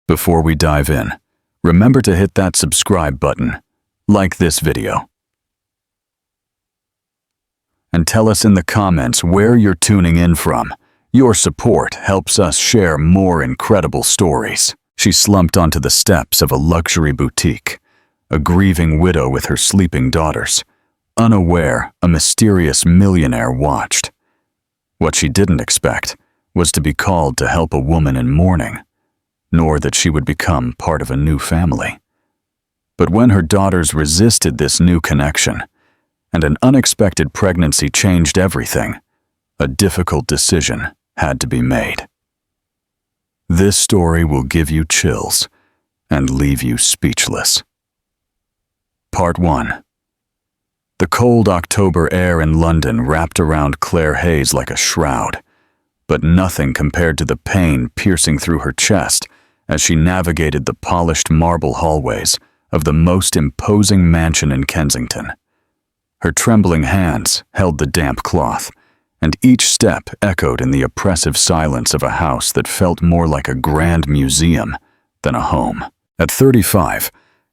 Before we dive in, remember to hit that subscribe button, like this video, and tell us in the comments where you're tuning in from. Your support helps us share more incredible stories. She slumped onto the steps of a luxury boutique, a grieving widow with her sleeping daughters. Unaware, a mysterious millionaire watched. What she didn't expect was to be called to help a woman in mourning, nor that she would become part of a new family. But when her daughters resisted this new connection, and an unexpected pregnancy changed everything, a difficult decision had to be made. This story will give you chills and leave you speechless. Part 1. The cold October air in London wrapped around Claire Hayes like a shroud, but nothing compared to the pain piercing through her chest as she navigated the polished marble hallways of the most imposing mansion in Kensington. Her trembling hands held the damp cloth, and each step echoed in the oppressive silence of a house that felt more like a grand museum than a home. At 35,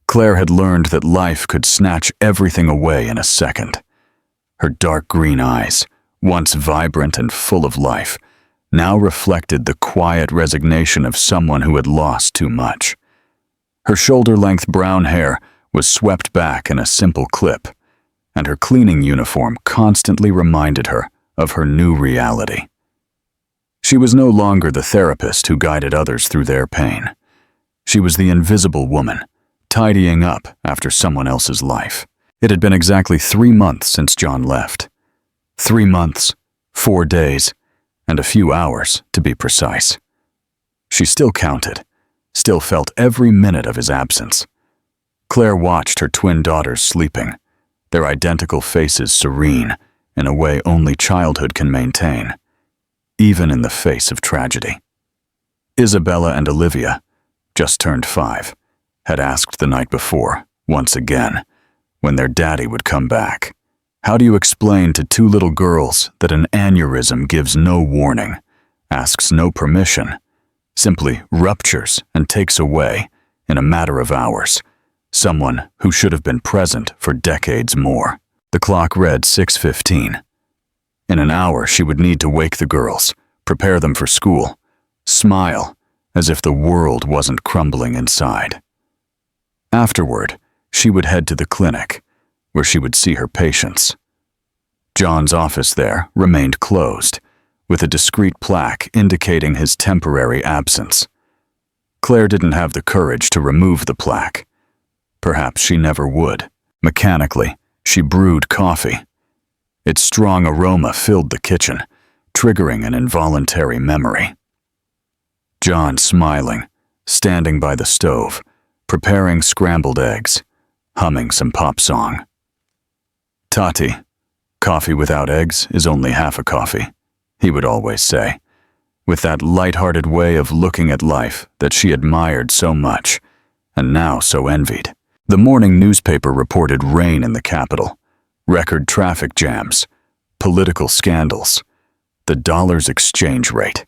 Claire had learned that life could snatch everything away in a second. Her dark green eyes, once vibrant and full of life, now reflected the quiet resignation of someone who had lost too much. Her shoulder-length brown hair was swept back in a simple clip, and her cleaning uniform constantly reminded her of her new reality. She was no longer the therapist who guided others through their pain. She was the invisible woman, tidying up after someone else's life. It had been exactly 3 months since John left. 3 months, 4 days, and a few hours, to be precise. She still counted, still felt every minute of his absence. Claire watched her twin daughters sleeping, their identical faces serene in a way only childhood can maintain, even in the face of tragedy. Isabella and Olivia, just turned 5, had asked the night before, once again, when their daddy would come back. How do you explain to 2 little girls that an aneurysm gives no warning, asks no permission, simply ruptures and takes away, in a matter of hours, someone who should have been present for decades more? The clock read 6:15. In an hour, she would need to wake the girls, prepare them for school, smile as if the world wasn't crumbling inside. Afterward, she would head to the clinic, where she would see her patients. John's office there remained closed, with a discreet plaque indicating his temporary absence. Claire didn't have the courage to remove the plaque. Perhaps she never would. Mechanically, she brewed coffee. Its strong aroma filled the kitchen, triggering an involuntary memory. John smiling, standing by the stove, preparing scrambled eggs, humming some pop song. "Tati, coffee without eggs is only half a coffee," he would always say, with that light-hearted way of looking at life that she admired so much, and now so envied. The morning newspaper reported rain in the capital, record traffic jams, political scandals, the dollar's exchange rate.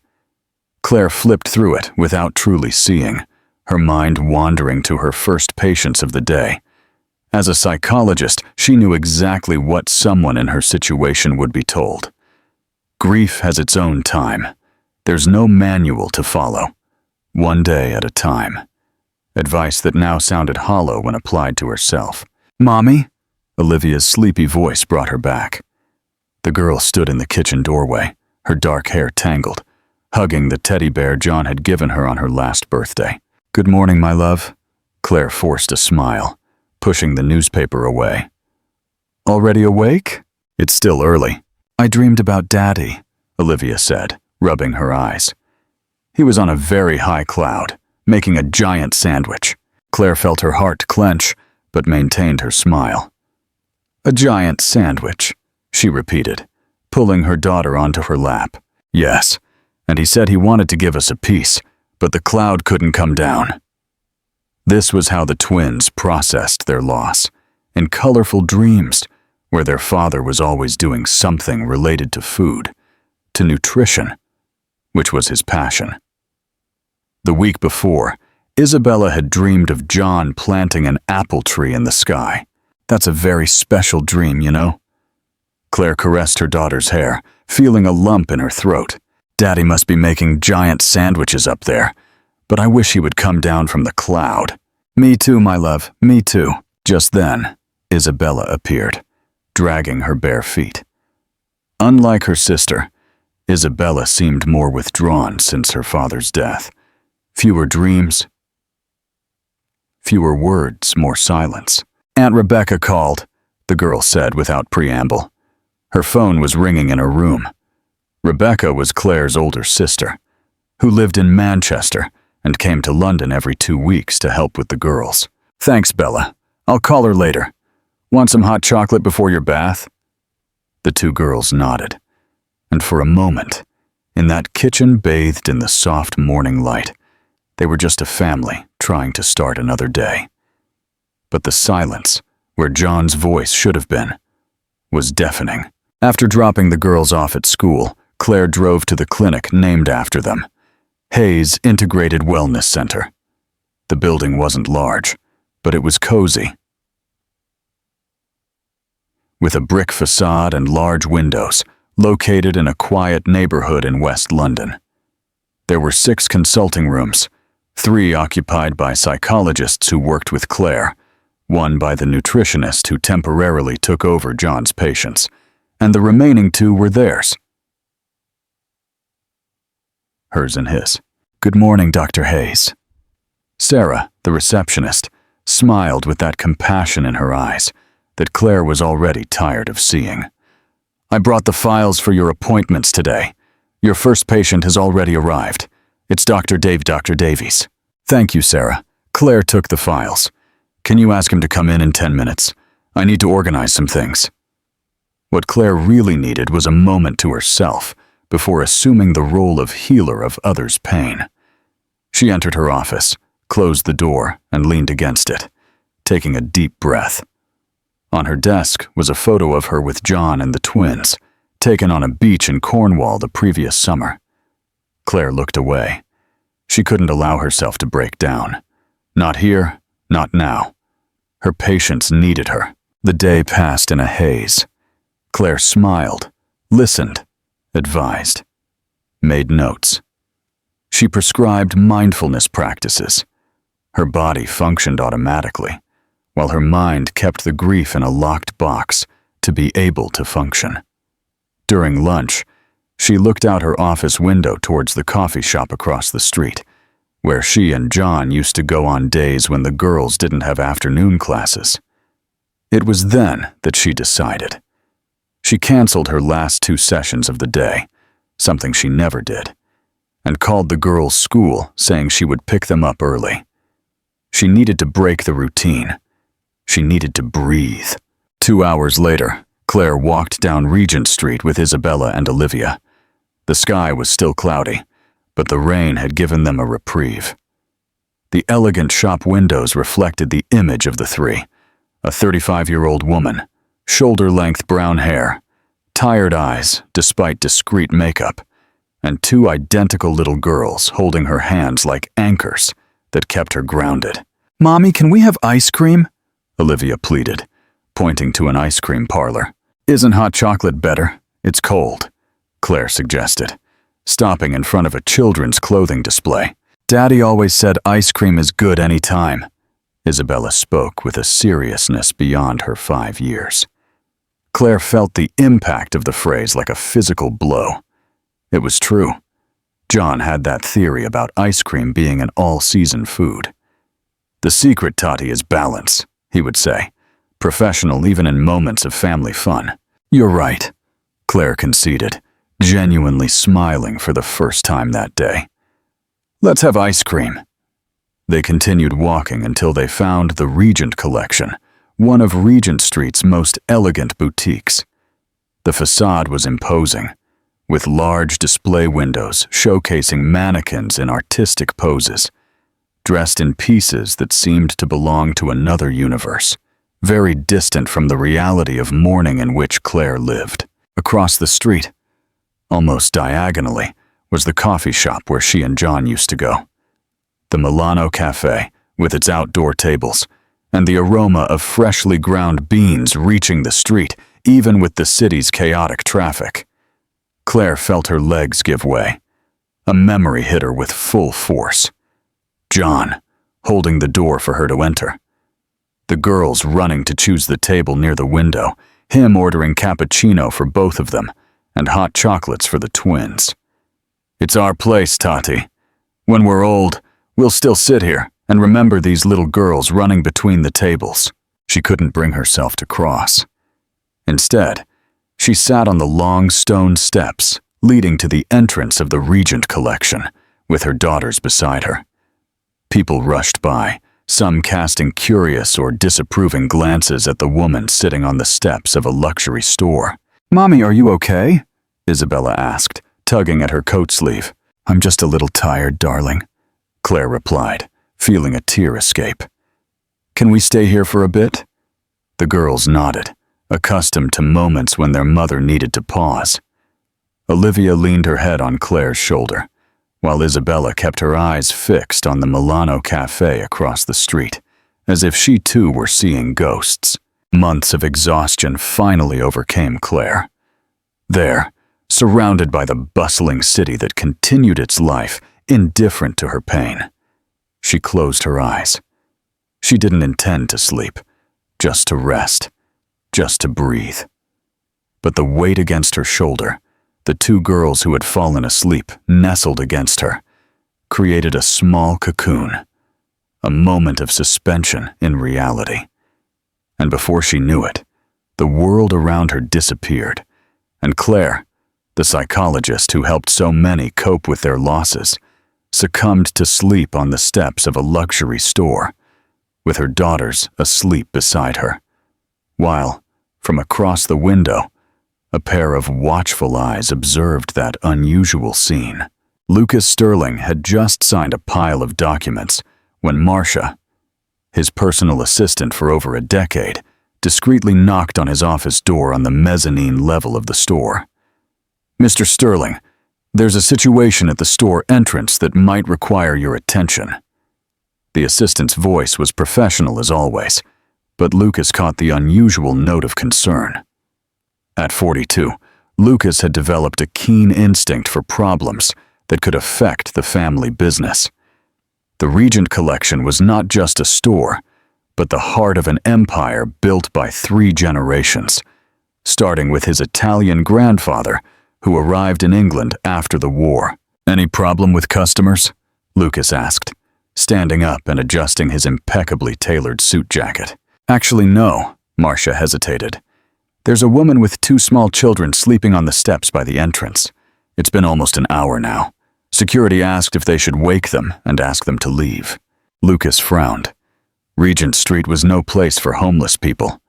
Claire flipped through it without truly seeing, her mind wandering to her first patients of the day. As a psychologist, she knew exactly what someone in her situation would be told. Grief has its own time. There's no manual to follow. One day at a time. Advice that now sounded hollow when applied to herself. "Mommy?" Olivia's sleepy voice brought her back. The girl stood in the kitchen doorway, her dark hair tangled, hugging the teddy bear John had given her on her last birthday. "Good morning, my love." Claire forced a smile, pushing the newspaper away. "Already awake?" "It's still early." "I dreamed about Daddy," Olivia said, rubbing her eyes. He was on a very high cloud, making a giant sandwich. Claire felt her heart clench, but maintained her smile. "A giant sandwich," she repeated, pulling her daughter onto her lap. "Yes, and he said he wanted to give us a piece, but the cloud couldn't come down." This was how the twins processed their loss, in colorful dreams, where their father was always doing something related to food, to nutrition, which was his passion. The week before, Isabella had dreamed of John planting an apple tree in the sky. That's a very special dream, you know. Claire caressed her daughter's hair, feeling a lump in her throat. Daddy must be making giant sandwiches up there, but I wish he would come down from the cloud. Me too, my love, me too. Just then, Isabella appeared, dragging her bare feet. Unlike her sister, Isabella seemed more withdrawn since her father's death. Fewer dreams, fewer words, more silence. Aunt Rebecca called, the girl said without preamble. Her phone was ringing in her room. Rebecca was Claire's older sister, who lived in Manchester and came to London every 2 weeks to help with the girls. Thanks, Bella. I'll call her later. Want some hot chocolate before your bath? The two girls nodded, and for a moment, in that kitchen bathed in the soft morning light, they were just a family trying to start another day. But the silence, where John's voice should have been, was deafening. After dropping the girls off at school, Claire drove to the clinic named after them, Hayes Integrated Wellness Center. The building wasn't large, but it was cozy, with a brick facade and large windows, located in a quiet neighborhood in West London. There were 6 consulting rooms, 3 occupied by psychologists who worked with Claire, 1 by the nutritionist who temporarily took over John's patients, and the remaining 2 were theirs. Hers and his. Good morning, Dr. Hayes. Sarah, the receptionist, smiled with that compassion in her eyes that Claire was already tired of seeing. I brought the files for your appointments today. Your first patient has already arrived. It's Dr. Davies. Thank you, Sarah. Claire took the files. Can you ask him to come in 10 minutes? I need to organize some things. What Claire really needed was a moment to herself before assuming the role of healer of others' pain. She entered her office, closed the door, and leaned against it, taking a deep breath. On her desk was a photo of her with John and the twins, taken on a beach in Cornwall the previous summer. Claire looked away. She couldn't allow herself to break down. Not here, not now. Her patients needed her. The day passed in a haze. Claire smiled, listened, advised, made notes. She prescribed mindfulness practices. Her body functioned automatically, while her mind kept the grief in a locked box to be able to function. During lunch, she looked out her office window towards the coffee shop across the street, where she and John used to go on days when the girls didn't have afternoon classes. It was then that she decided. She canceled her last 2 sessions of the day, something she never did, and called the girls' school saying she would pick them up early. She needed to break the routine. She needed to breathe. 2 hours later, Claire walked down Regent Street with Isabella and Olivia. The sky was still cloudy, but the rain had given them a reprieve. The elegant shop windows reflected the image of the 3, a 35-year-old woman, shoulder-length brown hair, tired eyes despite discreet makeup, and 2 identical little girls holding her hands like anchors that kept her grounded. Mommy, can we have ice cream? Olivia pleaded, pointing to an ice cream parlor. Isn't hot chocolate better? It's cold, Claire suggested, stopping in front of a children's clothing display. Daddy always said ice cream is good any time. Isabella spoke with a seriousness beyond her 5 years. Claire felt the impact of the phrase like a physical blow. It was true. John had that theory about ice cream being an all-season food. The secret, Tati, is balance, he would say, professional even in moments of family fun. You're right, Claire conceded, genuinely smiling for the first time that day. Let's have ice cream. They continued walking until they found the Regent Collection, one of Regent Street's most elegant boutiques. The facade was imposing, with large display windows showcasing mannequins in artistic poses, dressed in pieces that seemed to belong to another universe, very distant from the reality of mourning in which Claire lived. Across the street, almost diagonally, was the coffee shop where she and John used to go. The Milano Cafe, with its outdoor tables, and the aroma of freshly ground beans reaching the street, even with the city's chaotic traffic. Claire felt her legs give way. A memory hit her with full force. John, holding the door for her to enter. The girls running to choose the table near the window, him ordering cappuccino for both of them, and hot chocolates for the twins. "It's our place, Tati. When we're old, we'll still sit here and remember these little girls running between the tables." She couldn't bring herself to cross. Instead, she sat on the long stone steps leading to the entrance of the Regent Collection, with her daughters beside her. People rushed by, some casting curious or disapproving glances at the woman sitting on the steps of a luxury store. "Mommy, are you okay?" Isabella asked, tugging at her coat sleeve. "I'm just a little tired, darling," Claire replied, feeling a tear escape. "Can we stay here for a bit?" The girls nodded, accustomed to moments when their mother needed to pause. Olivia leaned her head on Claire's shoulder, while Isabella kept her eyes fixed on the Milano Cafe across the street, as if she too were seeing ghosts. Months of exhaustion finally overcame Claire. There, surrounded by the bustling city that continued its life, indifferent to her pain, she closed her eyes. She didn't intend to sleep, just to rest, just to breathe. But the weight against her shoulder, the two girls who had fallen asleep nestled against her, created a small cocoon, a moment of suspension in reality. And before she knew it, the world around her disappeared, and Claire, the psychologist who helped so many cope with their losses, succumbed to sleep on the steps of a luxury store, with her daughters asleep beside her, while, from across the window, a pair of watchful eyes observed that unusual scene. Lucas Sterling had just signed a pile of documents when Marcia, his personal assistant for over a decade, discreetly knocked on his office door on the mezzanine level of the store. "Mr. Sterling, there's a situation at the store entrance that might require your attention." The assistant's voice was professional as always, but Lucas caught the unusual note of concern. At 42, Lucas had developed a keen instinct for problems that could affect the family business. The Regent Collection was not just a store, but the heart of an empire built by 3 generations, starting with his Italian grandfather, who arrived in England after the war. "Any problem with customers?" Lucas asked, standing up and adjusting his impeccably tailored suit jacket. "Actually, no," Marcia hesitated. "There's a woman with 2 small children sleeping on the steps by the entrance. It's been almost an hour now. Security asked if they should wake them and ask them to leave." Lucas frowned. Regent Street was no place for homeless people,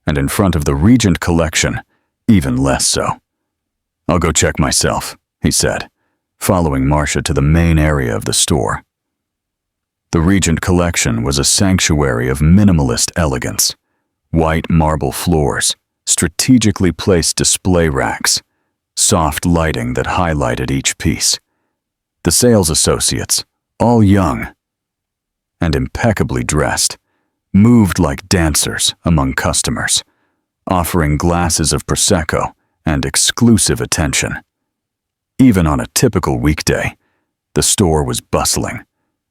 and in front of the Regent Collection, even less so. "I'll go check myself," he said, following Marcia to the main area of the store. The Regent Collection was a sanctuary of minimalist elegance. White marble floors, strategically placed display racks, soft lighting that highlighted each piece. The sales associates, all young and impeccably dressed, moved like dancers among customers, offering glasses of Prosecco and exclusive attention. Even on a typical weekday, the store was bustling,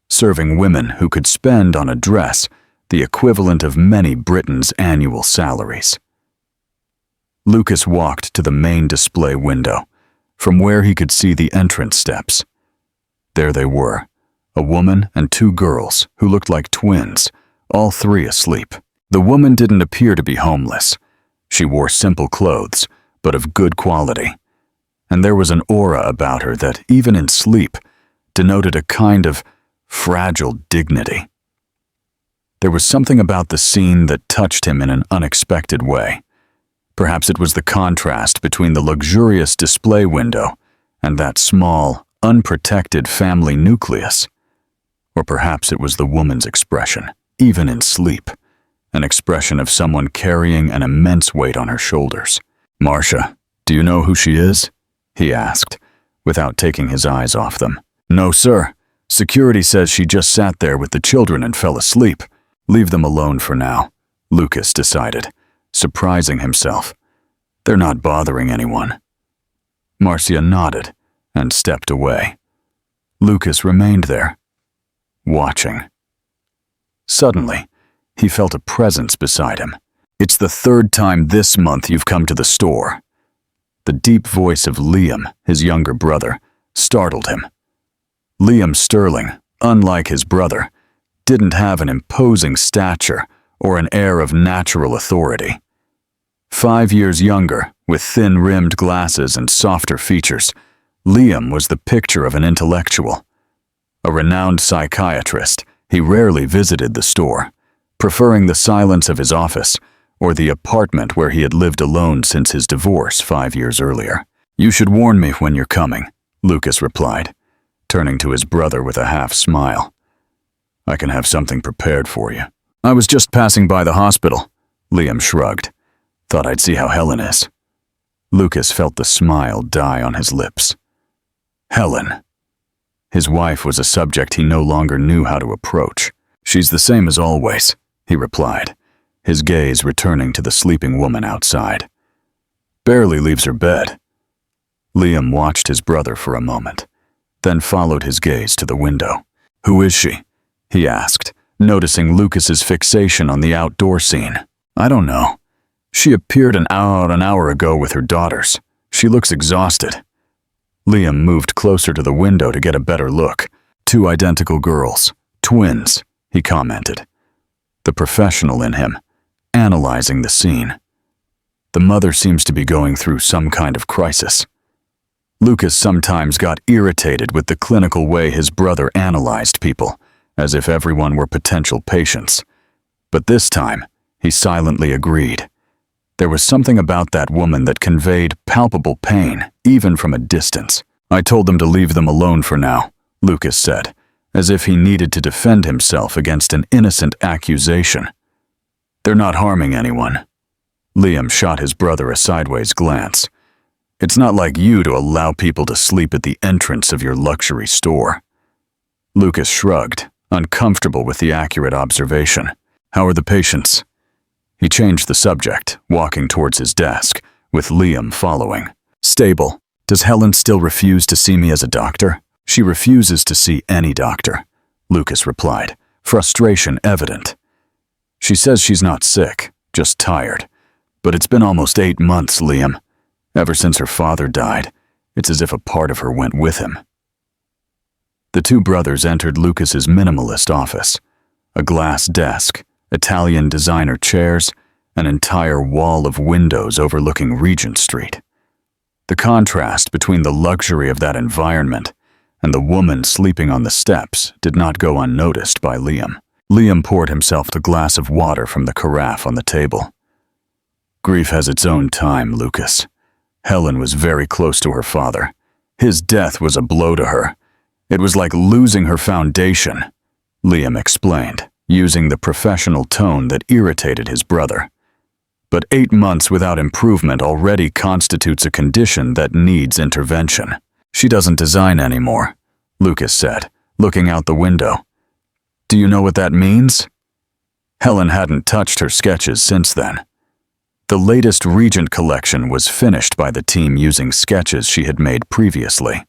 serving women who could spend on a dress the equivalent of many Britons' annual salaries. Lucas walked to the main display window, from where he could see the entrance steps. There they were, a woman and 2 girls who looked like twins, all 3 asleep. The woman didn't appear to be homeless. She wore simple clothes, but of good quality, and there was an aura about her that, even in sleep, denoted a kind of fragile dignity. There was something about the scene that touched him in an unexpected way. Perhaps it was the contrast between the luxurious display window and that small, unprotected family nucleus. Or perhaps it was the woman's expression, even in sleep, an expression of someone carrying an immense weight on her shoulders. "Marcia, do you know who she is?" he asked, without taking his eyes off them. "No, sir. Security says she just sat there with the children and fell asleep. Leave them alone for now, Lucas decided, surprising himself. They're not bothering anyone. Marcia nodded and stepped away. Lucas remained there, watching. Suddenly, he felt a presence beside him. It's the third time this month you've come to the store. The deep voice of Liam, his younger brother, startled him. Liam Sterling, unlike his brother, didn't have an imposing stature or an air of natural authority. 5 years younger, with thin-rimmed glasses and softer features, Liam was the picture of an intellectual. A renowned psychiatrist, he rarely visited the store, preferring the silence of his office or the apartment where he had lived alone since his divorce 5 years earlier. "You should warn me when you're coming," Lucas replied, turning to his brother with a half-smile. "I can have something prepared for you." "I was just passing by the hospital," Liam shrugged. "Thought I'd see how Helen is." Lucas felt the smile die on his lips. Helen. His wife was a subject he no longer knew how to approach. "She's the same as always," he replied, his gaze returning to the sleeping woman outside. "Barely leaves her bed." Liam watched his brother for a moment, then followed his gaze to the window. "Who is she?" he asked, noticing Lucas's fixation on the outdoor scene. "I don't know. She appeared an hour ago with her daughters. She looks exhausted." Liam moved closer to the window to get a better look. "Two identical girls. Twins," he commented. The professional in him, analyzing the scene. The mother seems to be going through some kind of crisis. Lucas sometimes got irritated with the clinical way his brother analyzed people, as if everyone were potential patients. But this time, he silently agreed. There was something about that woman that conveyed palpable pain, even from a distance. "I told them to leave them alone for now," Lucas said, as if he needed to defend himself against an innocent accusation. "They're not harming anyone." Liam shot his brother a sideways glance. "It's not like you to allow people to sleep at the entrance of your luxury store." Lucas shrugged, uncomfortable with the accurate observation. "How are the patients?" He changed the subject, walking towards his desk, with Liam following. "Stable. Does Helen still refuse to see me as a doctor?" "She refuses to see any doctor," Lucas replied, frustration evident. "She says she's not sick, just tired. But it's been almost 8 months, Liam. Ever since her father died, it's as if a part of her went with him." The two brothers entered Lucas's minimalist office. A glass desk, Italian designer chairs, an entire wall of windows overlooking Regent Street. The contrast between the luxury of that environment and the woman sleeping on the steps did not go unnoticed by Liam. Liam poured himself a glass of water from the carafe on the table. "Grief has its own time, Lucas. Helen was very close to her father. His death was a blow to her. It was like losing her foundation," Liam explained, using the professional tone that irritated his brother. "But 8 months without improvement already constitutes a condition that needs intervention." "She doesn't design anymore," Lucas said, looking out the window. "Do you know what that means?" Helen hadn't touched her sketches since then. The latest Regent collection was finished by the team using sketches she had made previously.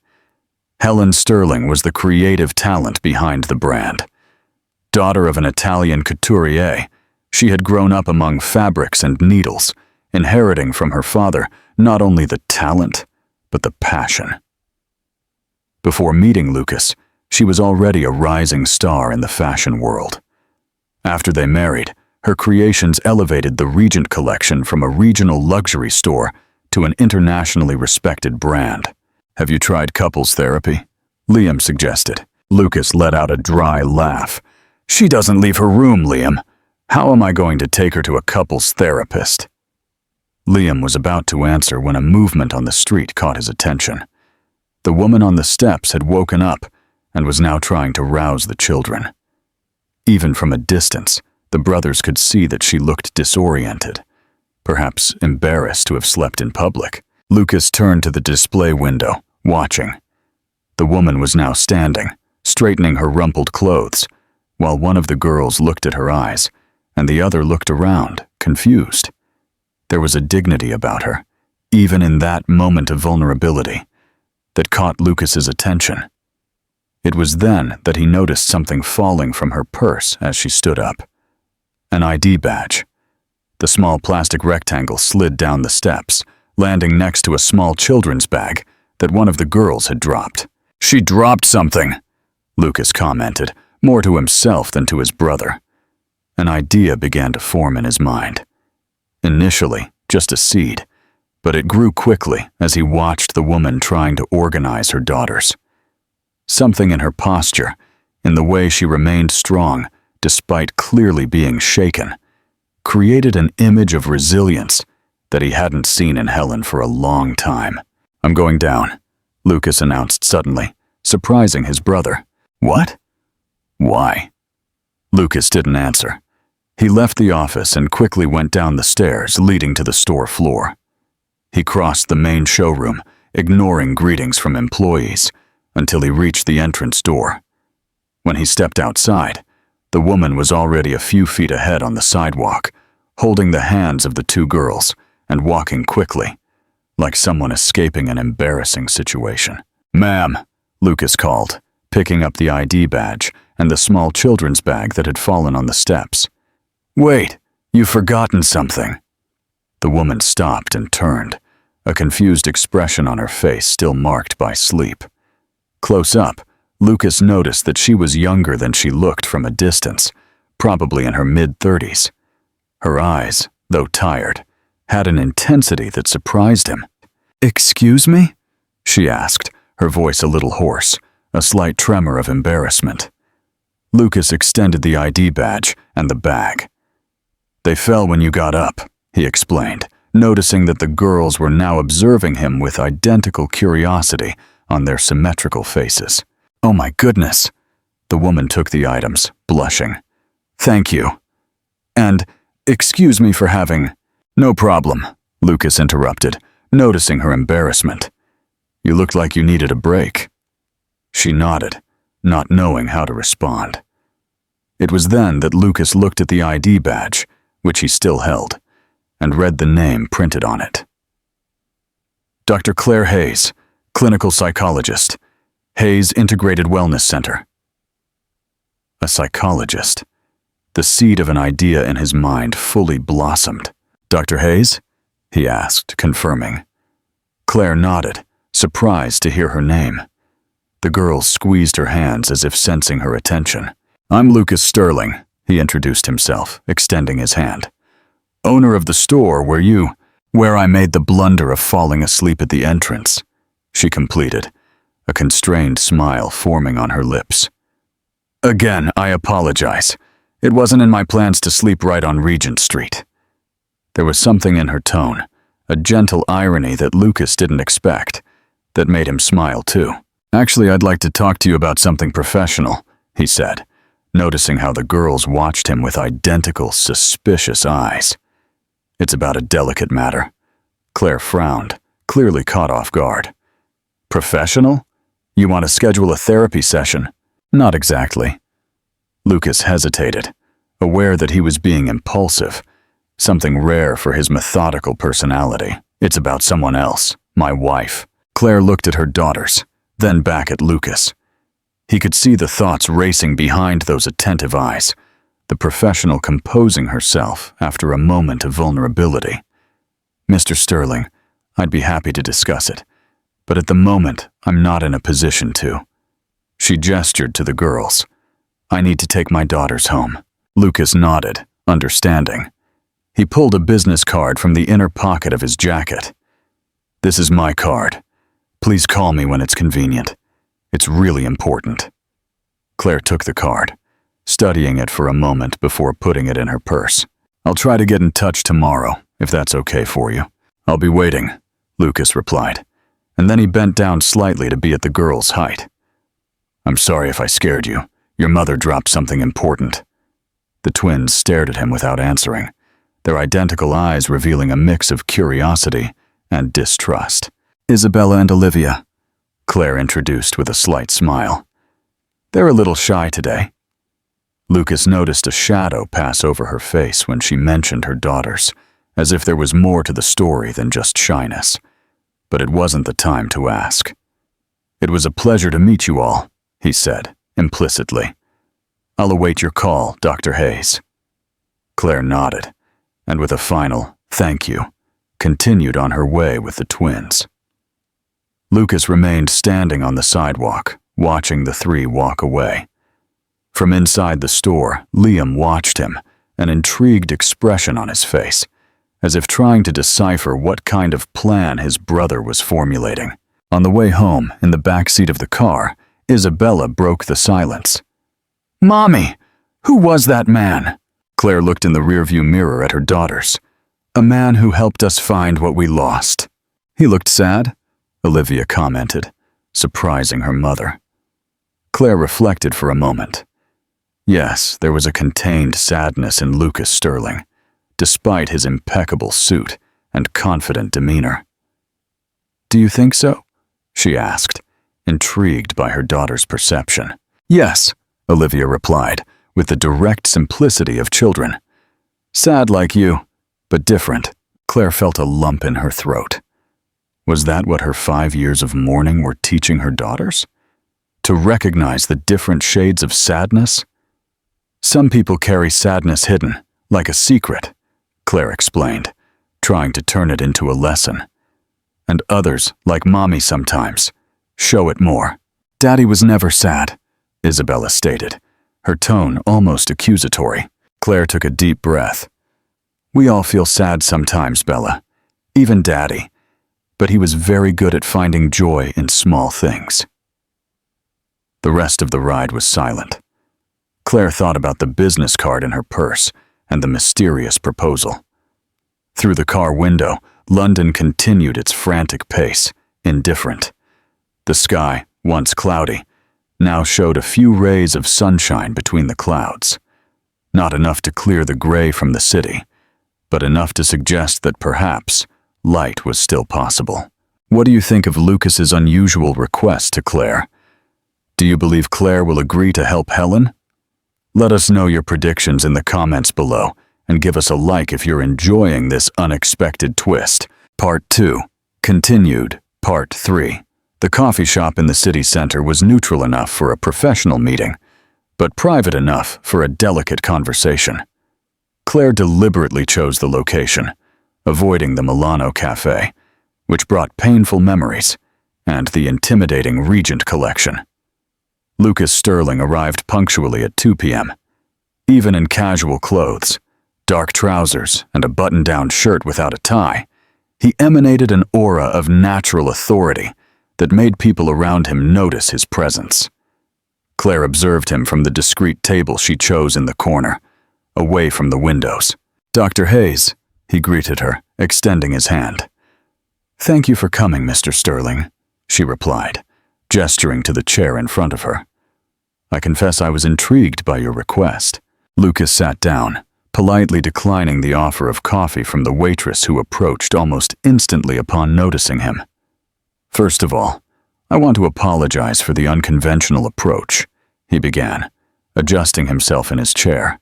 Helen Sterling was the creative talent behind the brand. Daughter of an Italian couturier, she had grown up among fabrics and needles, inheriting from her father not only the talent, but the passion. Before meeting Lucas, she was already a rising star in the fashion world. After they married, her creations elevated the Regent collection from a regional luxury store to an internationally respected brand. "Have you tried couples therapy?" Liam suggested. Lucas let out a dry laugh. "She doesn't leave her room, Liam. How am I going to take her to a couples therapist?" Liam was about to answer when a movement on the street caught his attention. The woman on the steps had woken up and was now trying to rouse the children. Even from a distance, the brothers could see that she looked disoriented, perhaps embarrassed to have slept in public. Lucas turned to the display window, watching. The woman was now standing, straightening her rumpled clothes, while one of the girls looked at her eyes, and the other looked around, confused. There was a dignity about her, even in that moment of vulnerability, that caught Lucas's attention. It was then that he noticed something falling from her purse as she stood up. An ID badge. The small plastic rectangle slid down the steps, landing next to a small children's bag that one of the girls had dropped. "She dropped something," Lucas commented, more to himself than to his brother. An idea began to form in his mind. Initially, just a seed, but it grew quickly as he watched the woman trying to organize her daughters. Something in her posture, in the way she remained strong despite clearly being shaken, created an image of resilience that he hadn't seen in Helen for a long time. "I'm going down," Lucas announced suddenly, surprising his brother. "What? Why?" Lucas didn't answer. He left the office and quickly went down the stairs leading to the store floor. He crossed the main showroom, ignoring greetings from employees, until he reached the entrance door. When he stepped outside, the woman was already a few feet ahead on the sidewalk, holding the hands of the two girls and walking quickly, like someone escaping an embarrassing situation. "Ma'am," Lucas called, picking up the ID badge and the small children's bag that had fallen on the steps. "Wait, you've forgotten something." The woman stopped and turned, a confused expression on her face still marked by sleep. Close up, Lucas noticed that she was younger than she looked from a distance, probably in her mid-30s. Her eyes, though tired, had an intensity that surprised him. "Excuse me?" she asked, her voice a little hoarse, a slight tremor of embarrassment. Lucas extended the ID badge and the bag. "They fell when you got up," he explained, noticing that the girls were now observing him with identical curiosity on their symmetrical faces. "Oh my goodness." The woman took the items, blushing. "Thank you. And excuse me for having—" "No problem," Lucas interrupted, noticing her embarrassment. "You looked like you needed a break." She nodded, not knowing how to respond. It was then that Lucas looked at the ID badge, which he still held, and read the name printed on it. Dr. Claire Hayes, clinical psychologist, Hayes Integrated Wellness Center. A psychologist. The seed of an idea in his mind fully blossomed. "Dr. Hayes?" he asked, confirming. Claire nodded, surprised to hear her name. The girl squeezed her hands as if sensing her attention. "I'm Lucas Sterling," he introduced himself, extending his hand. "Owner of the store where I made the blunder of falling asleep at the entrance," she completed, a constrained smile forming on her lips. "Again, I apologize. It wasn't in my plans to sleep right on Regent Street." There was something in her tone, a gentle irony that Lucas didn't expect, that made him smile too. "Actually, I'd like to talk to you about something professional," he said, noticing how the girls watched him with identical, suspicious eyes. "It's about a delicate matter." Claire frowned, clearly caught off guard. "Professional? You want to schedule a therapy session?" "Not exactly." Lucas hesitated, aware that he was being impulsive, something rare for his methodical personality. "It's about someone else, my wife." Claire looked at her daughters, then back at Lucas. He could see the thoughts racing behind those attentive eyes, the professional composing herself after a moment of vulnerability. "Mr. Sterling, I'd be happy to discuss it, but at the moment, I'm not in a position to." She gestured to the girls. "I need to take my daughters home." Lucas nodded, understanding. He pulled a business card from the inner pocket of his jacket. "This is my card. Please call me when it's convenient. It's really important." Claire took the card, studying it for a moment before putting it in her purse. "I'll try to get in touch tomorrow, if that's okay for you." "I'll be waiting," Lucas replied, and then he bent down slightly to be at the girl's height. "I'm sorry if I scared you. Your mother dropped something important." The twins stared at him without answering, their identical eyes revealing a mix of curiosity and distrust. "Isabella and Olivia," Claire introduced with a slight smile. They're a little shy today." Lucas noticed a shadow pass over her face when she mentioned her daughters, as if there was more to the story than just shyness. But it wasn't the time to ask. "It was a pleasure to meet you all," he said, implicitly. "I'll await your call, Dr. Hayes." Claire nodded, and with a final "thank you," continued on her way with the twins. Lucas remained standing on the sidewalk, watching the three walk away. From inside the store, Liam watched him, an intrigued expression on his face, as if trying to decipher what kind of plan his brother was formulating. On the way home, in the back seat of the car, Isabella broke the silence. "Mommy, who was that man?" Claire looked in the rearview mirror at her daughters. "A man who helped us find what we lost." "He looked sad," Olivia commented, surprising her mother. Claire reflected for a moment. Yes, there was a contained sadness in Lucas Sterling, despite his impeccable suit and confident demeanor. "Do you think so?" she asked, intrigued by her daughter's perception. "Yes," Olivia replied, with the direct simplicity of children. "Sad like you, but different." Claire felt a lump in her throat. Was that what her 5 years of mourning were teaching her daughters? To recognize the different shades of sadness? "Some people carry sadness hidden, like a secret," Claire explained, trying to turn it into a lesson. "And others, like Mommy sometimes, show it more." "Daddy was never sad," Isabella stated, her tone almost accusatory. Claire took a deep breath. "We all feel sad sometimes, Bella, even Daddy, but he was very good at finding joy in small things." The rest of the ride was silent. Claire thought about the business card in her purse and the mysterious proposal. Through the car window, London continued its frantic pace, indifferent. The sky, once cloudy, now showed a few rays of sunshine between the clouds. Not enough to clear the gray from the city, but enough to suggest that perhaps light was still possible. "What do you think of Lucas's unusual request to Claire? Do you believe Claire will agree to help Helen? Let us know your predictions in the comments below, and give us a like if you're enjoying this unexpected twist. Part 2. Continued. Part 3. The coffee shop in the city center was neutral enough for a professional meeting, but private enough for a delicate conversation. Claire deliberately chose the location, avoiding the Milano Cafe, which brought painful memories, and the intimidating Regent collection. Lucas Sterling arrived punctually at 2 p.m. Even in casual clothes, dark trousers, and a button-down shirt without a tie, he emanated an aura of natural authority that made people around him notice his presence. Claire observed him from the discreet table she chose in the corner, away from the windows. "Dr. Hayes," he greeted her, extending his hand. "Thank you for coming, Mr. Sterling," she replied, gesturing to the chair in front of her. "I confess I was intrigued by your request." Lucas sat down, politely declining the offer of coffee from the waitress who approached almost instantly upon noticing him. "First of all, I want to apologize for the unconventional approach," he began, adjusting himself in his chair.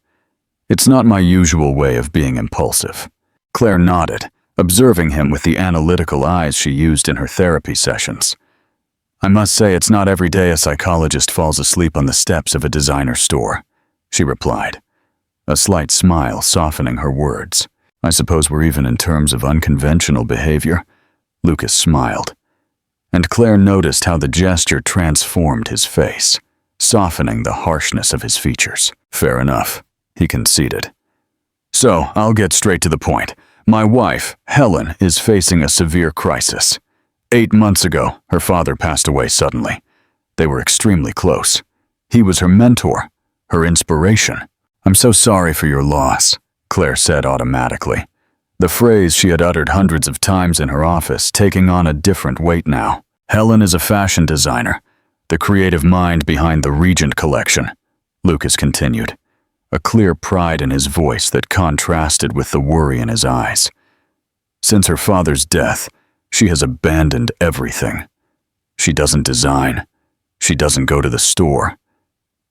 "It's not my usual way of being impulsive." Claire nodded, observing him with the analytical eyes she used in her therapy sessions. "I must say it's not every day a psychologist falls asleep on the steps of a designer store," she replied, a slight smile softening her words. "I suppose we're even in terms of unconventional behavior," Lucas smiled. And Claire noticed how the gesture transformed his face, softening the harshness of his features. "Fair enough," he conceded. "So, I'll get straight to the point. My wife, Helen, is facing a severe crisis. 8 months ago, her father passed away suddenly. They were extremely close. He was her mentor, her inspiration. "I'm so sorry for your loss," Claire said automatically, the phrase she had uttered hundreds of times in her office taking on a different weight now. "Helen is a fashion designer, the creative mind behind the Regent collection," Lucas continued, a clear pride in his voice that contrasted with the worry in his eyes. "Since her father's death, she has abandoned everything. She doesn't design. She doesn't go to the store.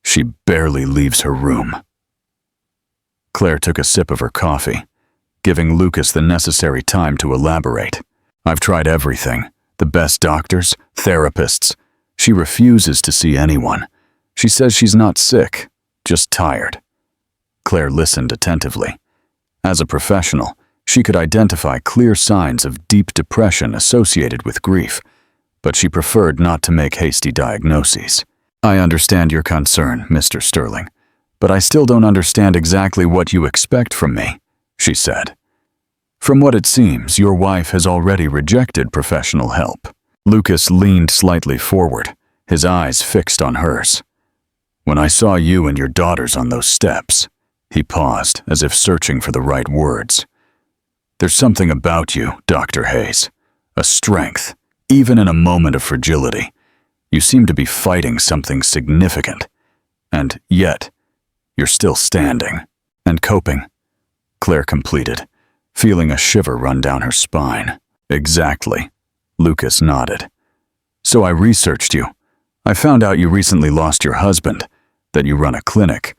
She barely leaves her room. Claire took a sip of her coffee, giving Lucas the necessary time to elaborate. I've tried everything, the best doctors, therapists. She refuses to see anyone. She says she's not sick, just tired. Claire listened attentively. As a professional, she could identify clear signs of deep depression associated with grief, but she preferred not to make hasty diagnoses. I understand your concern, Mr. Sterling, but I still don't understand exactly what you expect from me, she said. From what it seems, your wife has already rejected professional help. Lucas leaned slightly forward, his eyes fixed on hers. When I saw you and your daughters on those steps, he paused, as if searching for the right words. There's something about you, Dr. Hayes, a strength, even in a moment of fragility. You seem to be fighting something significant, and yet, you're still standing and coping, Claire completed, feeling a shiver run down her spine. Exactly, Lucas nodded. So I researched you. I found out you recently lost your husband, that you run a clinic,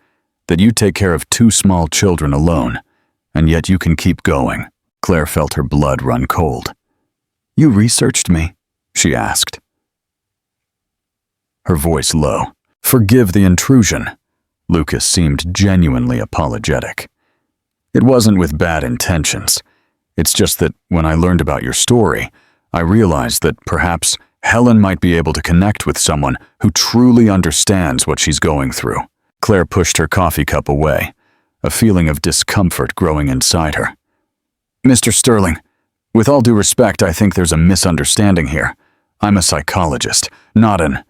that you take care of 2 small children alone, and yet you can keep going. Claire felt her blood run cold. You researched me? She asked. Her voice low. Forgive the intrusion. Lucas seemed genuinely apologetic. It wasn't with bad intentions. It's just that when I learned about your story, I realized that perhaps Helen might be able to connect with someone who truly understands what she's going through. Claire pushed her coffee cup away, a feeling of discomfort growing inside her. Mr. Sterling, with all due respect, I think there's a misunderstanding here. I'm a psychologist, not an...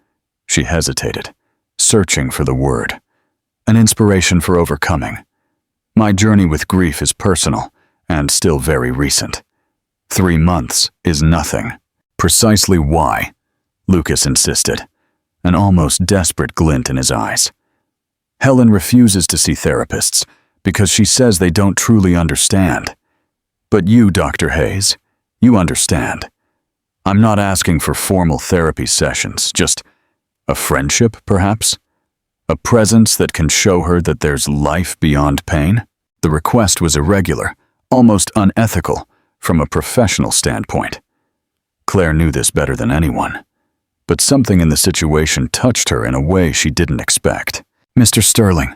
She hesitated, searching for the word. An inspiration for overcoming. My journey with grief is personal, and still very recent. 3 months is nothing. Precisely why? Lucas insisted, an almost desperate glint in his eyes. Helen refuses to see therapists because she says they don't truly understand. But you, Dr. Hayes, you understand. I'm not asking for formal therapy sessions, just a friendship, perhaps? A presence that can show her that there's life beyond pain? The request was irregular, almost unethical, from a professional standpoint. Claire knew this better than anyone, but something in the situation touched her in a way she didn't expect. Mr. Sterling,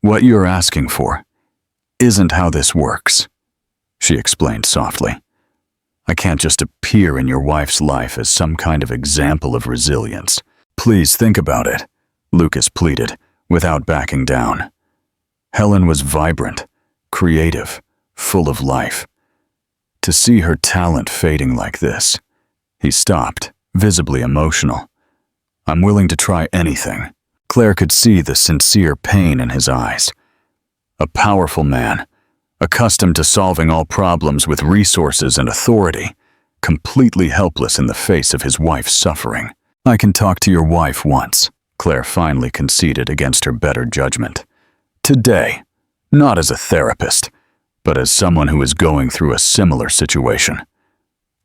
what you're asking for isn't how this works, she explained softly. I can't just appear in your wife's life as some kind of example of resilience. Please think about it, Lucas pleaded, without backing down. Helen was vibrant, creative, full of life. To see her talent fading like this, he stopped, visibly emotional. I'm willing to try anything. Claire could see the sincere pain in his eyes. A powerful man, accustomed to solving all problems with resources and authority, completely helpless in the face of his wife's suffering. I can talk to your wife once, Claire finally conceded against her better judgment. Today, not as a therapist, but as someone who is going through a similar situation.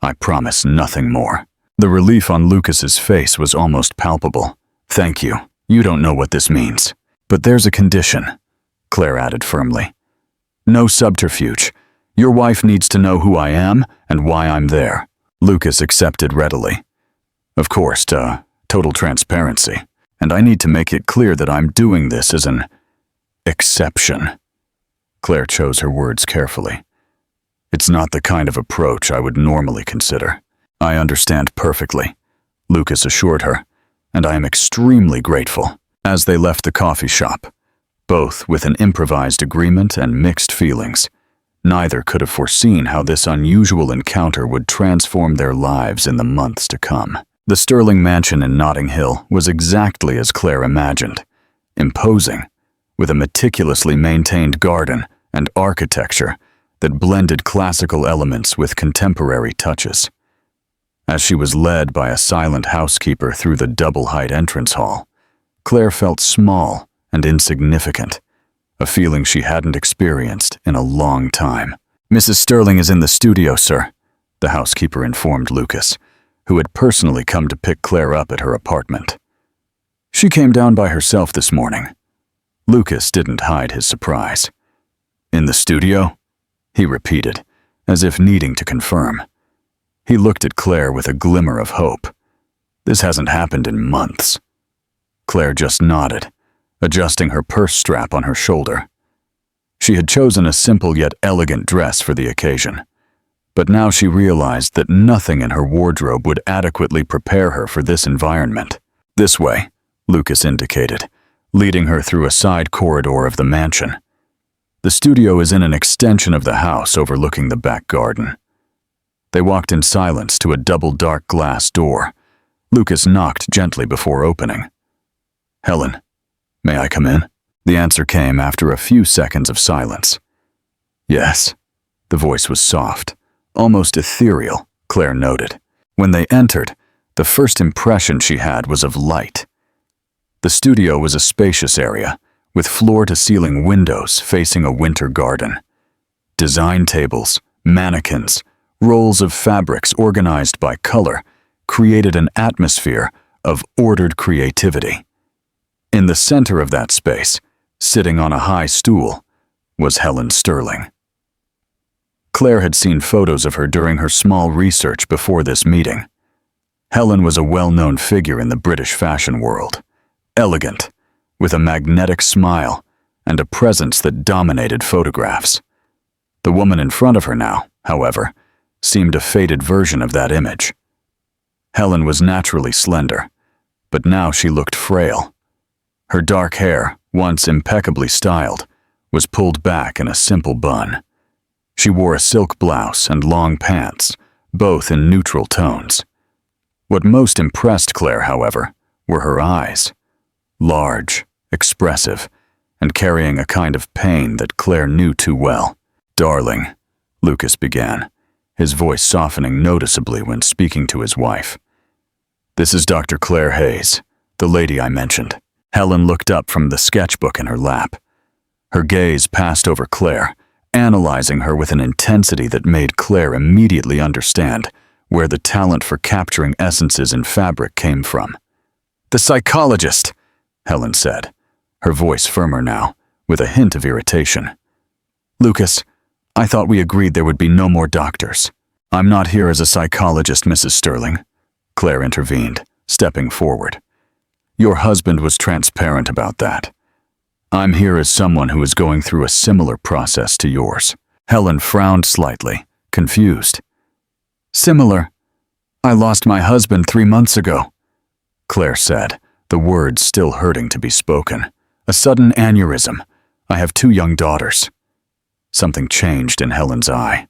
I promise nothing more. The relief on Lucas's face was almost palpable. Thank you. You don't know what this means. But there's a condition, Claire added firmly. No subterfuge. Your wife needs to know who I am and why I'm there. Lucas accepted readily. Of course, total transparency. And I need to make it clear that I'm doing this as an exception. Claire chose her words carefully. It's not the kind of approach I would normally consider. I understand perfectly, Lucas assured her, and I am extremely grateful. As they left the coffee shop, both with an improvised agreement and mixed feelings, neither could have foreseen how this unusual encounter would transform their lives in the months to come. The Sterling mansion in Notting Hill was exactly as Claire imagined, imposing, with a meticulously maintained garden and architecture that blended classical elements with contemporary touches. As she was led by a silent housekeeper through the double-height entrance hall, Claire felt small and insignificant, a feeling she hadn't experienced in a long time. Mrs. Sterling is in the studio, sir, the housekeeper informed Lucas, who had personally come to pick Claire up at her apartment. She came down by herself this morning. Lucas didn't hide his surprise. In the studio? He repeated, as if needing to confirm. He looked at Claire with a glimmer of hope. This hasn't happened in months. Claire just nodded, adjusting her purse strap on her shoulder. She had chosen a simple yet elegant dress for the occasion, but now she realized that nothing in her wardrobe would adequately prepare her for this environment. This way, Lucas indicated, leading her through a side corridor of the mansion. The studio is in an extension of the house overlooking the back garden. They walked in silence to a double dark glass door. Lucas knocked gently before opening. "Helen, may I come in?" The answer came after a few seconds of silence. "Yes." The voice was soft, almost ethereal, Claire noted. When they entered, the first impression she had was of light. The studio was a spacious area, with floor-to-ceiling windows facing a winter garden. Design tables, mannequins, rolls of fabrics organized by color created an atmosphere of ordered creativity. In the center of that space, sitting on a high stool, was Helen Sterling. Claire had seen photos of her during her small research before this meeting. Helen was a well-known figure in the British fashion world, elegant, with a magnetic smile and a presence that dominated photographs. The woman in front of her now, however, seemed a faded version of that image. Helen was naturally slender, but now she looked frail. Her dark hair, once impeccably styled, was pulled back in a simple bun. She wore a silk blouse and long pants, both in neutral tones. What most impressed Claire, however, were her eyes. Large, expressive, and carrying a kind of pain that Claire knew too well. "Darling," Lucas began, his voice softening noticeably when speaking to his wife. "This is Dr. Claire Hayes, the lady I mentioned." Helen looked up from the sketchbook in her lap. Her gaze passed over Claire, analyzing her with an intensity that made Claire immediately understand where the talent for capturing essences in fabric came from. "The psychologist," Helen said, her voice firmer now, with a hint of irritation. "Lucas, I thought we agreed there would be no more doctors." "I'm not here as a psychologist, Mrs. Sterling," Claire intervened, stepping forward. "Your husband was transparent about that. I'm here as someone who is going through a similar process to yours." Helen frowned slightly, confused. "Similar? I lost my husband 3 months ago," Claire said, the words still hurting to be spoken. "A sudden aneurysm. I have 2 young daughters." Something changed in Helen's eye,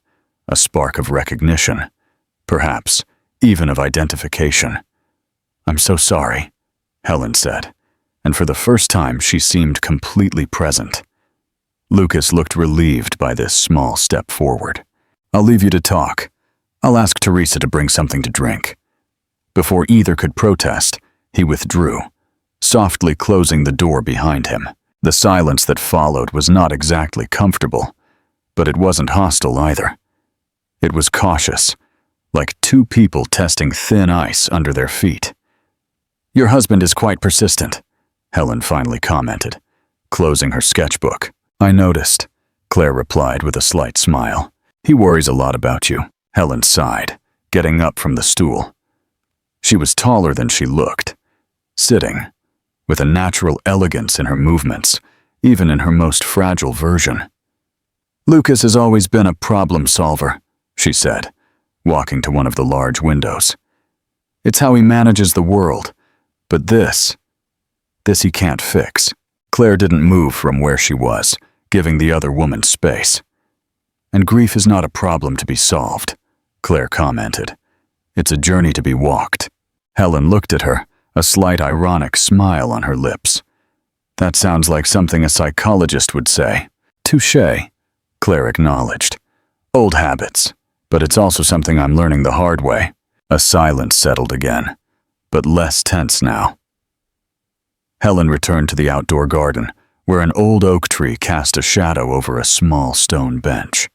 a spark of recognition, perhaps even of identification. "I'm so sorry," Helen said, and for the first time she seemed completely present. Lucas looked relieved by this small step forward. "I'll leave you to talk. I'll ask Teresa to bring something to drink." Before either could protest, he withdrew, softly closing the door behind him. The silence that followed was not exactly comfortable, but it wasn't hostile either. It was cautious, like 2 people testing thin ice under their feet. "Your husband is quite persistent," Helen finally commented, closing her sketchbook. "I noticed," Claire replied with a slight smile. "He worries a lot about you," Helen sighed, getting up from the stool. She was taller than she looked, sitting, with a natural elegance in her movements, even in her most fragile version. "Lucas has always been a problem solver," she said, walking to one of the large windows. "It's how he manages the world, but this he can't fix." Claire didn't move from where she was, giving the other woman space. "And grief is not a problem to be solved," Claire commented. "It's a journey to be walked." Helen looked at her, a slight ironic smile on her lips. "That sounds like something a psychologist would say." "Touché," Claire acknowledged. "Old habits, but it's also something I'm learning the hard way." A silence settled again, but less tense now. Helen returned to the outdoor garden, where an old oak tree cast a shadow over a small stone bench.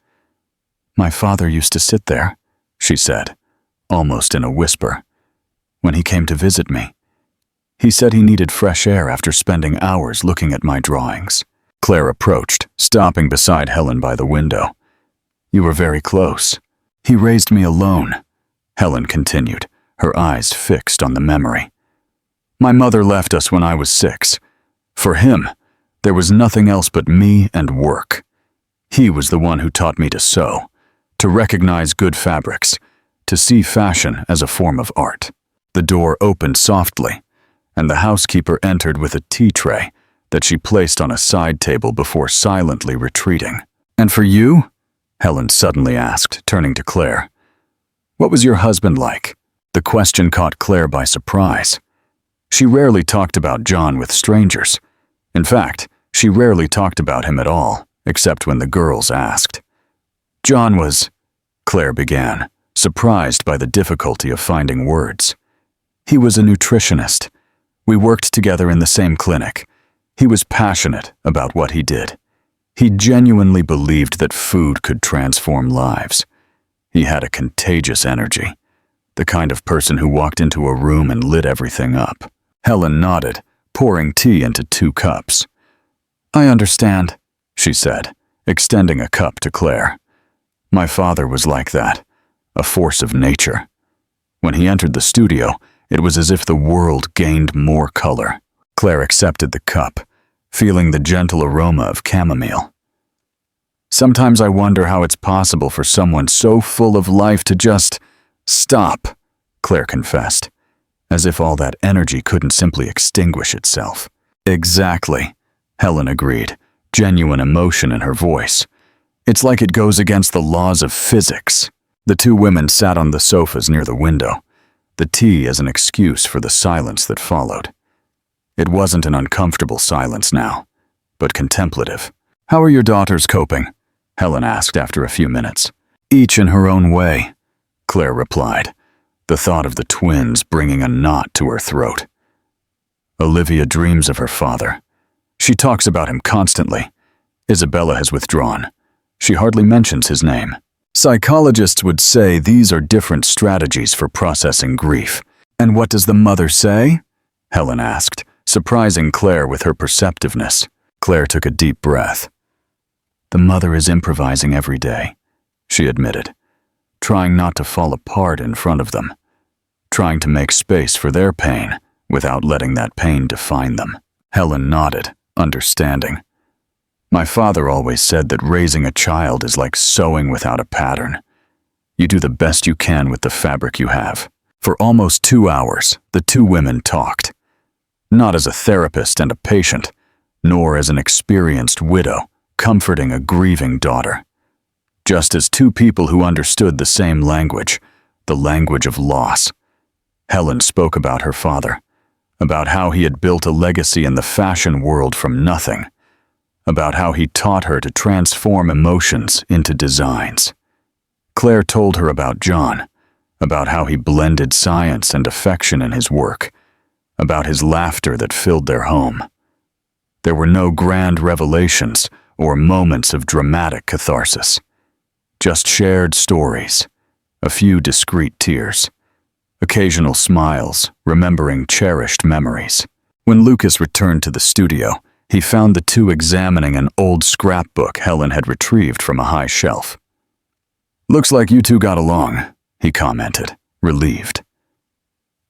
"My father used to sit there," she said, almost in a whisper, "when he came to visit me. He said he needed fresh air after spending hours looking at my drawings. Claire approached, stopping beside Helen by the window. You were very close. He raised me alone, Helen continued, her eyes fixed on the memory. My mother left us when I was 6. For him, there was nothing else but me and work. He was the one who taught me to sew, to recognize good fabrics, to see fashion as a form of art. The door opened softly, and the housekeeper entered with a tea tray that she placed on a side table before silently retreating. And for you? Helen suddenly asked, turning to Claire. What was your husband like? The question caught Claire by surprise. She rarely talked about John with strangers. In fact, she rarely talked about him at all, except when the girls asked. John was, Claire began, surprised by the difficulty of finding words. He was a nutritionist. We worked together in the same clinic. He was passionate about what he did. He genuinely believed that food could transform lives. He had a contagious energy, the kind of person who walked into a room and lit everything up. Helen nodded, pouring tea into 2 cups. I understand, she said, extending a cup to Claire. My father was like that, a force of nature. When he entered the studio, it was as if the world gained more color. Claire accepted the cup, feeling the gentle aroma of chamomile. Sometimes I wonder how it's possible for someone so full of life to just stop, Claire confessed, as if all that energy couldn't simply extinguish itself. Exactly, Helen agreed, genuine emotion in her voice. It's like it goes against the laws of physics. The 2 women sat on the sofas near the window, the tea as an excuse for the silence that followed. It wasn't an uncomfortable silence now, but contemplative. How are your daughters coping? Helen asked after a few minutes. Each in her own way, Claire replied, the thought of the twins bringing a knot to her throat. Olivia dreams of her father. She talks about him constantly. Isabella has withdrawn. She hardly mentions his name. Psychologists would say these are different strategies for processing grief. And what does the mother say? Helen asked, surprising Claire with her perceptiveness. Claire took a deep breath. The mother is improvising every day, she admitted, trying not to fall apart in front of them, trying to make space for their pain without letting that pain define them. Helen nodded, understanding. My father always said that raising a child is like sewing without a pattern. You do the best you can with the fabric you have. For almost 2 hours, the 2 women talked. Not as a therapist and a patient, nor as an experienced widow comforting a grieving daughter. Just as 2 people who understood the same language, the language of loss. Helen spoke about her father, about how he had built a legacy in the fashion world from nothing, about how he taught her to transform emotions into designs. Claire told her about John, about how he blended science and affection in his work, about his laughter that filled their home. There were no grand revelations or moments of dramatic catharsis, just shared stories, a few discreet tears, occasional smiles, remembering cherished memories. When Lucas returned to the studio, he found the 2 examining an old scrapbook Helen had retrieved from a high shelf. Looks like you 2 got along, he commented, relieved.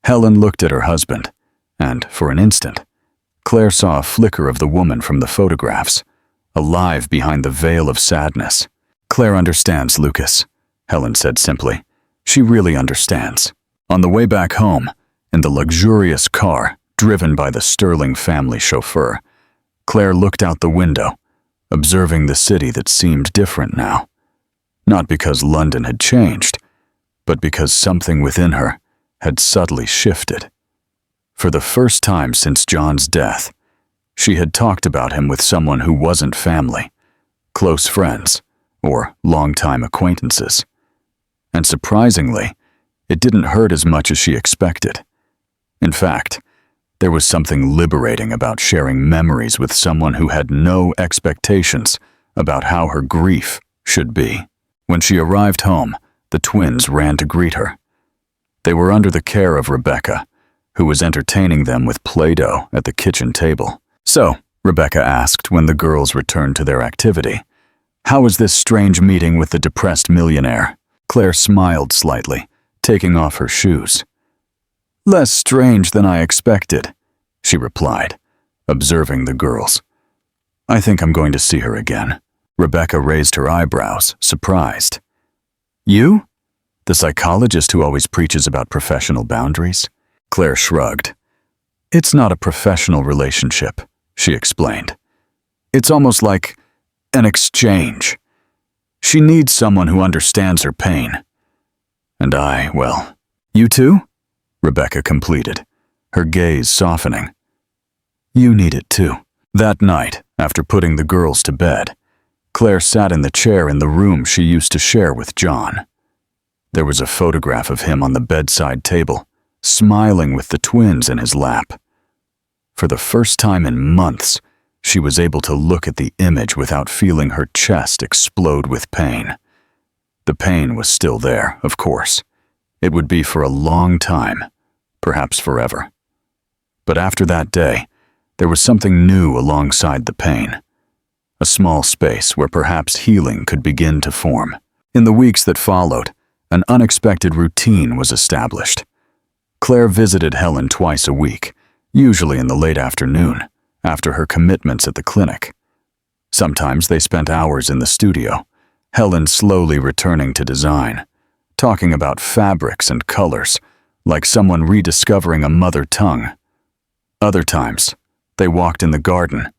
Helen looked at her husband, and, for an instant, Claire saw a flicker of the woman from the photographs, alive behind the veil of sadness. Claire understands, Lucas, Helen said simply. She really understands. On the way back home, in the luxurious car driven by the Sterling family chauffeur, Claire looked out the window, observing the city that seemed different now. Not because London had changed, but because something within her had subtly shifted. For the first time since John's death, she had talked about him with someone who wasn't family, close friends, or longtime acquaintances. And surprisingly, it didn't hurt as much as she expected. In fact, there was something liberating about sharing memories with someone who had no expectations about how her grief should be. When she arrived home, the twins ran to greet her. They were under the care of Rebecca, who was entertaining them with Play-Doh at the kitchen table. "So," Rebecca asked when the girls returned to their activity, "how was this strange meeting with the depressed millionaire?" Claire smiled slightly, taking off her shoes. "Less strange than I expected," she replied, observing the girls. "I think I'm going to see her again." Rebecca raised her eyebrows, surprised. "You? The psychologist who always preaches about professional boundaries?" Claire shrugged. "It's not a professional relationship," she explained. "It's almost like an exchange. She needs someone who understands her pain. And well, you too?" Rebecca completed, her gaze softening. "You need it too." That night, after putting the girls to bed, Claire sat in the chair in the room she used to share with John. There was a photograph of him on the bedside table, smiling with the twins in his lap. For the first time in months, she was able to look at the image without feeling her chest explode with pain. The pain was still there, of course. It would be for a long time, perhaps forever. But after that day, there was something new alongside the pain. A small space where perhaps healing could begin to form. In the weeks that followed, an unexpected routine was established. Claire visited Helen twice a week, usually in the late afternoon, after her commitments at the clinic. Sometimes they spent hours in the studio, Helen slowly returning to design, talking about fabrics and colors, like someone rediscovering a mother tongue. Other times, they walked in the garden,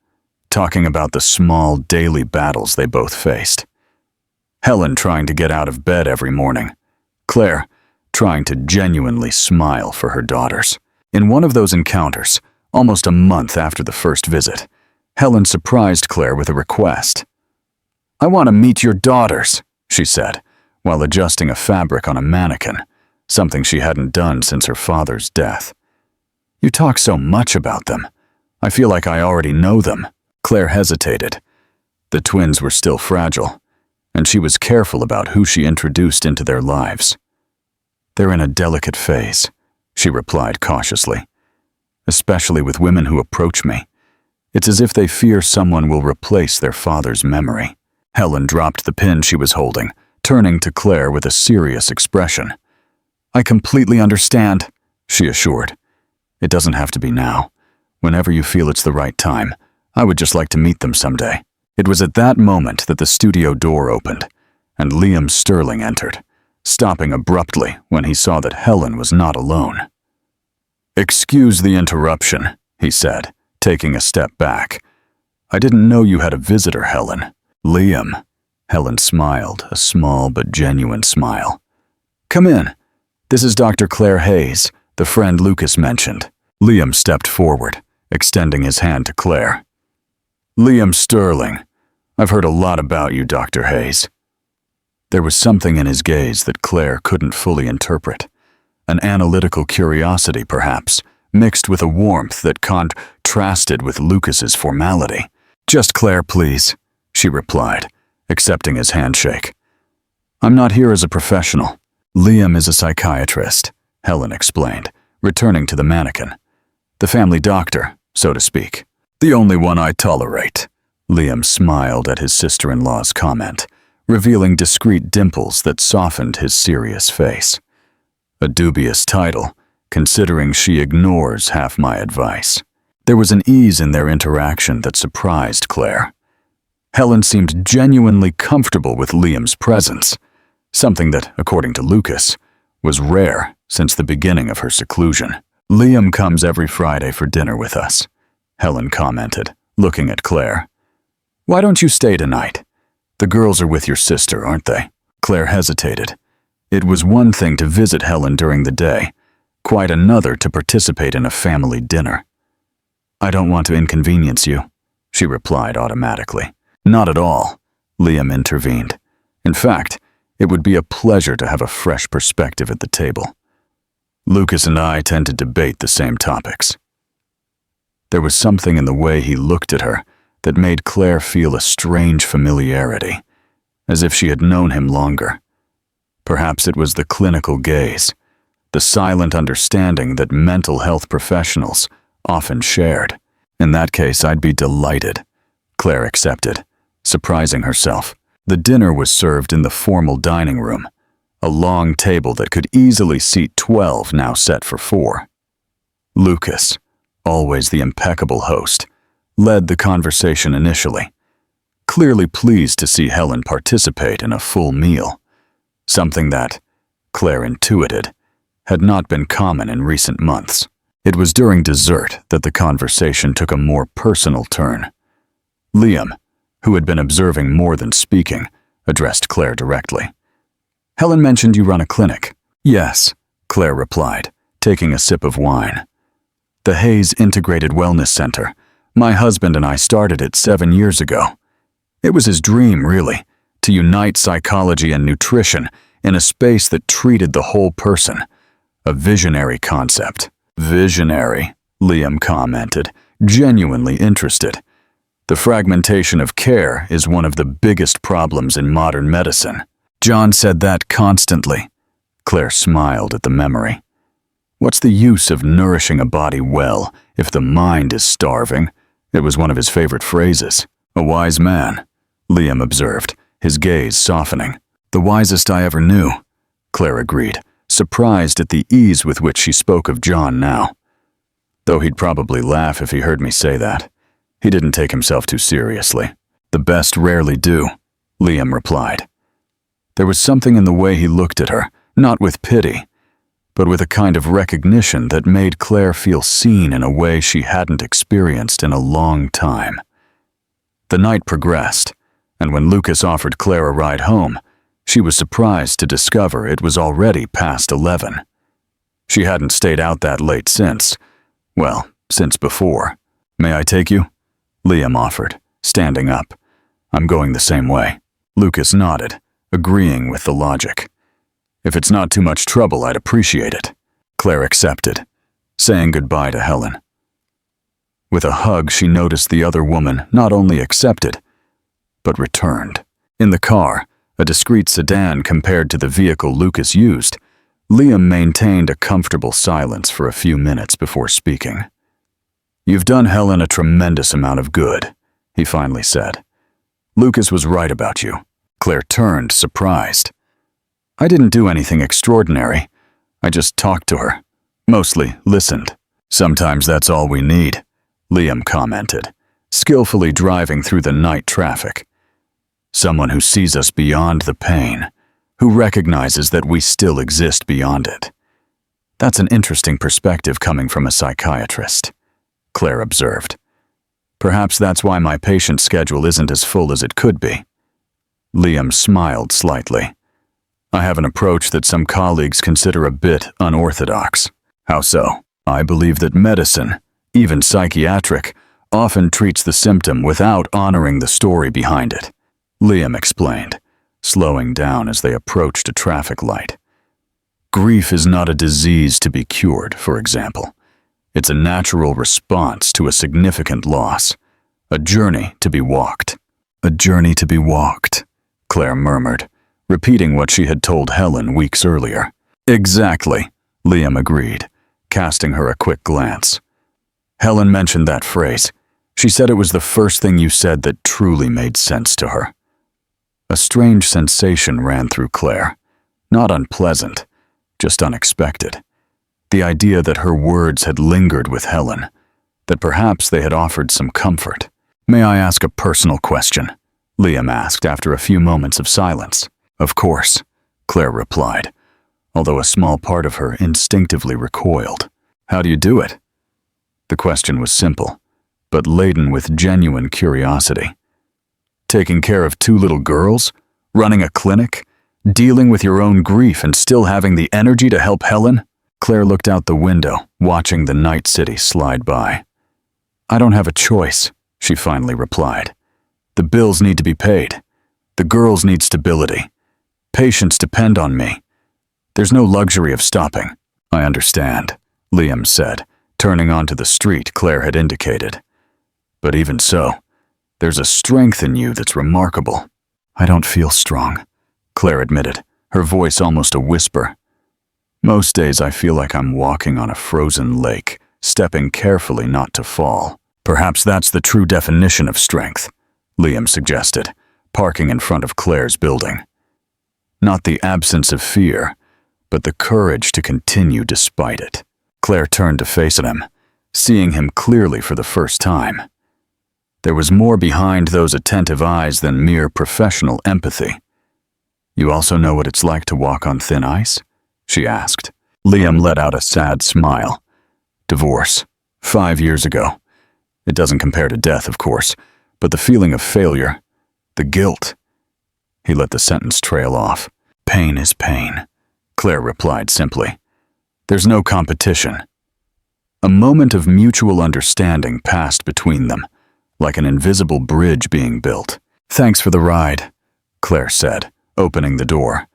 talking about the small daily battles they both faced. Helen trying to get out of bed every morning, Claire trying to genuinely smile for her daughters. In one of those encounters, almost a month after the first visit, Helen surprised Claire with a request. "I want to meet your daughters," she said, while adjusting a fabric on a mannequin, something she hadn't done since her father's death. "You talk so much about them. I feel like I already know them." Claire hesitated. The twins were still fragile, and she was careful about who she introduced into their lives. "They're in a delicate phase," she replied cautiously. "Especially with women who approach me. It's as if they fear someone will replace their father's memory." Helen dropped the pin she was holding, turning to Claire with a serious expression. "I completely understand," she assured. "It doesn't have to be now. Whenever you feel it's the right time, I would just like to meet them someday." It was at that moment that the studio door opened, and Liam Sterling entered, stopping abruptly when he saw that Helen was not alone. "Excuse the interruption," he said, taking a step back. "I didn't know you had a visitor, Helen." "Liam." Helen smiled, a small but genuine smile. "Come in. This is Dr. Claire Hayes, the friend Lucas mentioned." Liam stepped forward, extending his hand to Claire. "Liam Sterling. I've heard a lot about you, Dr. Hayes." There was something in his gaze that Claire couldn't fully interpret. An analytical curiosity, perhaps, mixed with a warmth that contrasted with Lucas's formality. "Just Claire, please," she replied, accepting his handshake. "I'm not here as a professional. Liam is a psychiatrist," Helen explained, returning to the mannequin. "The family doctor, so to speak. The only one I tolerate." Liam smiled at his sister-in-law's comment, revealing discreet dimples that softened his serious face. A dubious title, considering she ignores half my advice. There was an ease in their interaction that surprised Claire. Helen seemed genuinely comfortable with Liam's presence, something that, according to Lucas, was rare since the beginning of her seclusion. "Liam comes every Friday for dinner with us," Helen commented, looking at Claire. "Why don't you stay tonight? The girls are with your sister, aren't they?" Claire hesitated. It was one thing to visit Helen during the day, quite another to participate in a family dinner. "I don't want to inconvenience you," she replied automatically. "Not at all," Liam intervened. "In fact, it would be a pleasure to have a fresh perspective at the table. Lucas and I tend to debate the same topics." There was something in the way he looked at her that made Claire feel a strange familiarity, as if she had known him longer. Perhaps it was the clinical gaze, the silent understanding that mental health professionals often shared. In that case, I'd be delighted, Claire accepted, surprising herself. The dinner was served in the formal dining room, a long table that could easily seat 12, now set for 4. Lucas, always the impeccable host, led the conversation initially, clearly pleased to see Helen participate in a full meal, something that, Claire intuited, had not been common in recent months. It was during dessert that the conversation took a more personal turn. Liam, who had been observing more than speaking, addressed Claire directly. "Helen mentioned you run a clinic." "Yes," Claire replied, taking a sip of wine. "The Hayes Integrated Wellness Center. My husband and I started it 7 years ago. It was his dream, really, to unite psychology and nutrition in a space that treated the whole person. A visionary concept." "Visionary," Liam commented, genuinely interested. "The fragmentation of care is one of the biggest problems in modern medicine." "John said that constantly." Claire smiled at the memory. "What's the use of nourishing a body well if the mind is starving?" It was one of his favorite phrases. "A wise man," Liam observed, his gaze softening. "The wisest I ever knew," Claire agreed, surprised at the ease with which she spoke of John now. Though he'd probably laugh if he heard me say that. He didn't take himself too seriously. "The best rarely do," Liam replied. There was something in the way he looked at her, not with pity, but with a kind of recognition that made Claire feel seen in a way she hadn't experienced in a long time. The night progressed, and when Lucas offered Claire a ride home, she was surprised to discover it was already past 11. She hadn't stayed out that late since before. "May I take you?" Liam offered, standing up. "I'm going the same way." Lucas nodded, agreeing with the logic. "If it's not too much trouble, I'd appreciate it." Claire accepted, saying goodbye to Helen. With a hug, she noticed the other woman not only accepted, but returned. In the car, a discreet sedan compared to the vehicle Lucas used, Liam maintained a comfortable silence for a few minutes before speaking. "You've done Helen a tremendous amount of good," he finally said. "Lucas was right about you." Claire turned, surprised. "I didn't do anything extraordinary. I just talked to her. Mostly listened." "Sometimes that's all we need," Liam commented, skillfully driving through the night traffic. "Someone who sees us beyond the pain, who recognizes that we still exist beyond it." "That's an interesting perspective coming from a psychiatrist," Claire observed. "Perhaps that's why my patient schedule isn't as full as it could be." Liam smiled slightly. "I have an approach that some colleagues consider a bit unorthodox." "How so?" "I believe that medicine, even psychiatric, often treats the symptom without honoring the story behind it," Liam explained, slowing down as they approached a traffic light. "Grief is not a disease to be cured, for example. It's a natural response to a significant loss, a journey to be walked." "A journey to be walked," Claire murmured, repeating what she had told Helen weeks earlier. "Exactly," Liam agreed, casting her a quick glance. "Helen mentioned that phrase. She said it was the first thing you said that truly made sense to her." A strange sensation ran through Claire, not unpleasant, just unexpected. The idea that her words had lingered with Helen, that perhaps they had offered some comfort. "May I ask a personal question?" Liam asked after a few moments of silence. "Of course," Claire replied, although a small part of her instinctively recoiled. "How do you do it?" The question was simple, but laden with genuine curiosity. "Taking care of 2 little girls? Running a clinic? Dealing with your own grief and still having the energy to help Helen?" Claire looked out the window, watching the night city slide by. "I don't have a choice," she finally replied. "The bills need to be paid. The girls need stability. Patients depend on me. There's no luxury of stopping." "I understand," Liam said, turning onto the street Claire had indicated. "But even so, there's a strength in you that's remarkable." "I don't feel strong," Claire admitted, her voice almost a whisper. Most days I feel like I'm walking on a frozen lake, stepping carefully not to fall. Perhaps that's the true definition of strength, Liam suggested, parking in front of Claire's building. Not the absence of fear, but the courage to continue despite it. Claire turned to face him, seeing him clearly for the first time. There was more behind those attentive eyes than mere professional empathy. "You also know what it's like to walk on thin ice?" she asked. Liam let out a sad smile. "Divorce. 5 years ago. It doesn't compare to death, of course, but the feeling of failure, the guilt." He let the sentence trail off. "Pain is pain," Claire replied simply. "There's no competition." A moment of mutual understanding passed between them, like an invisible bridge being built. "Thanks for the ride," Claire said, opening the door.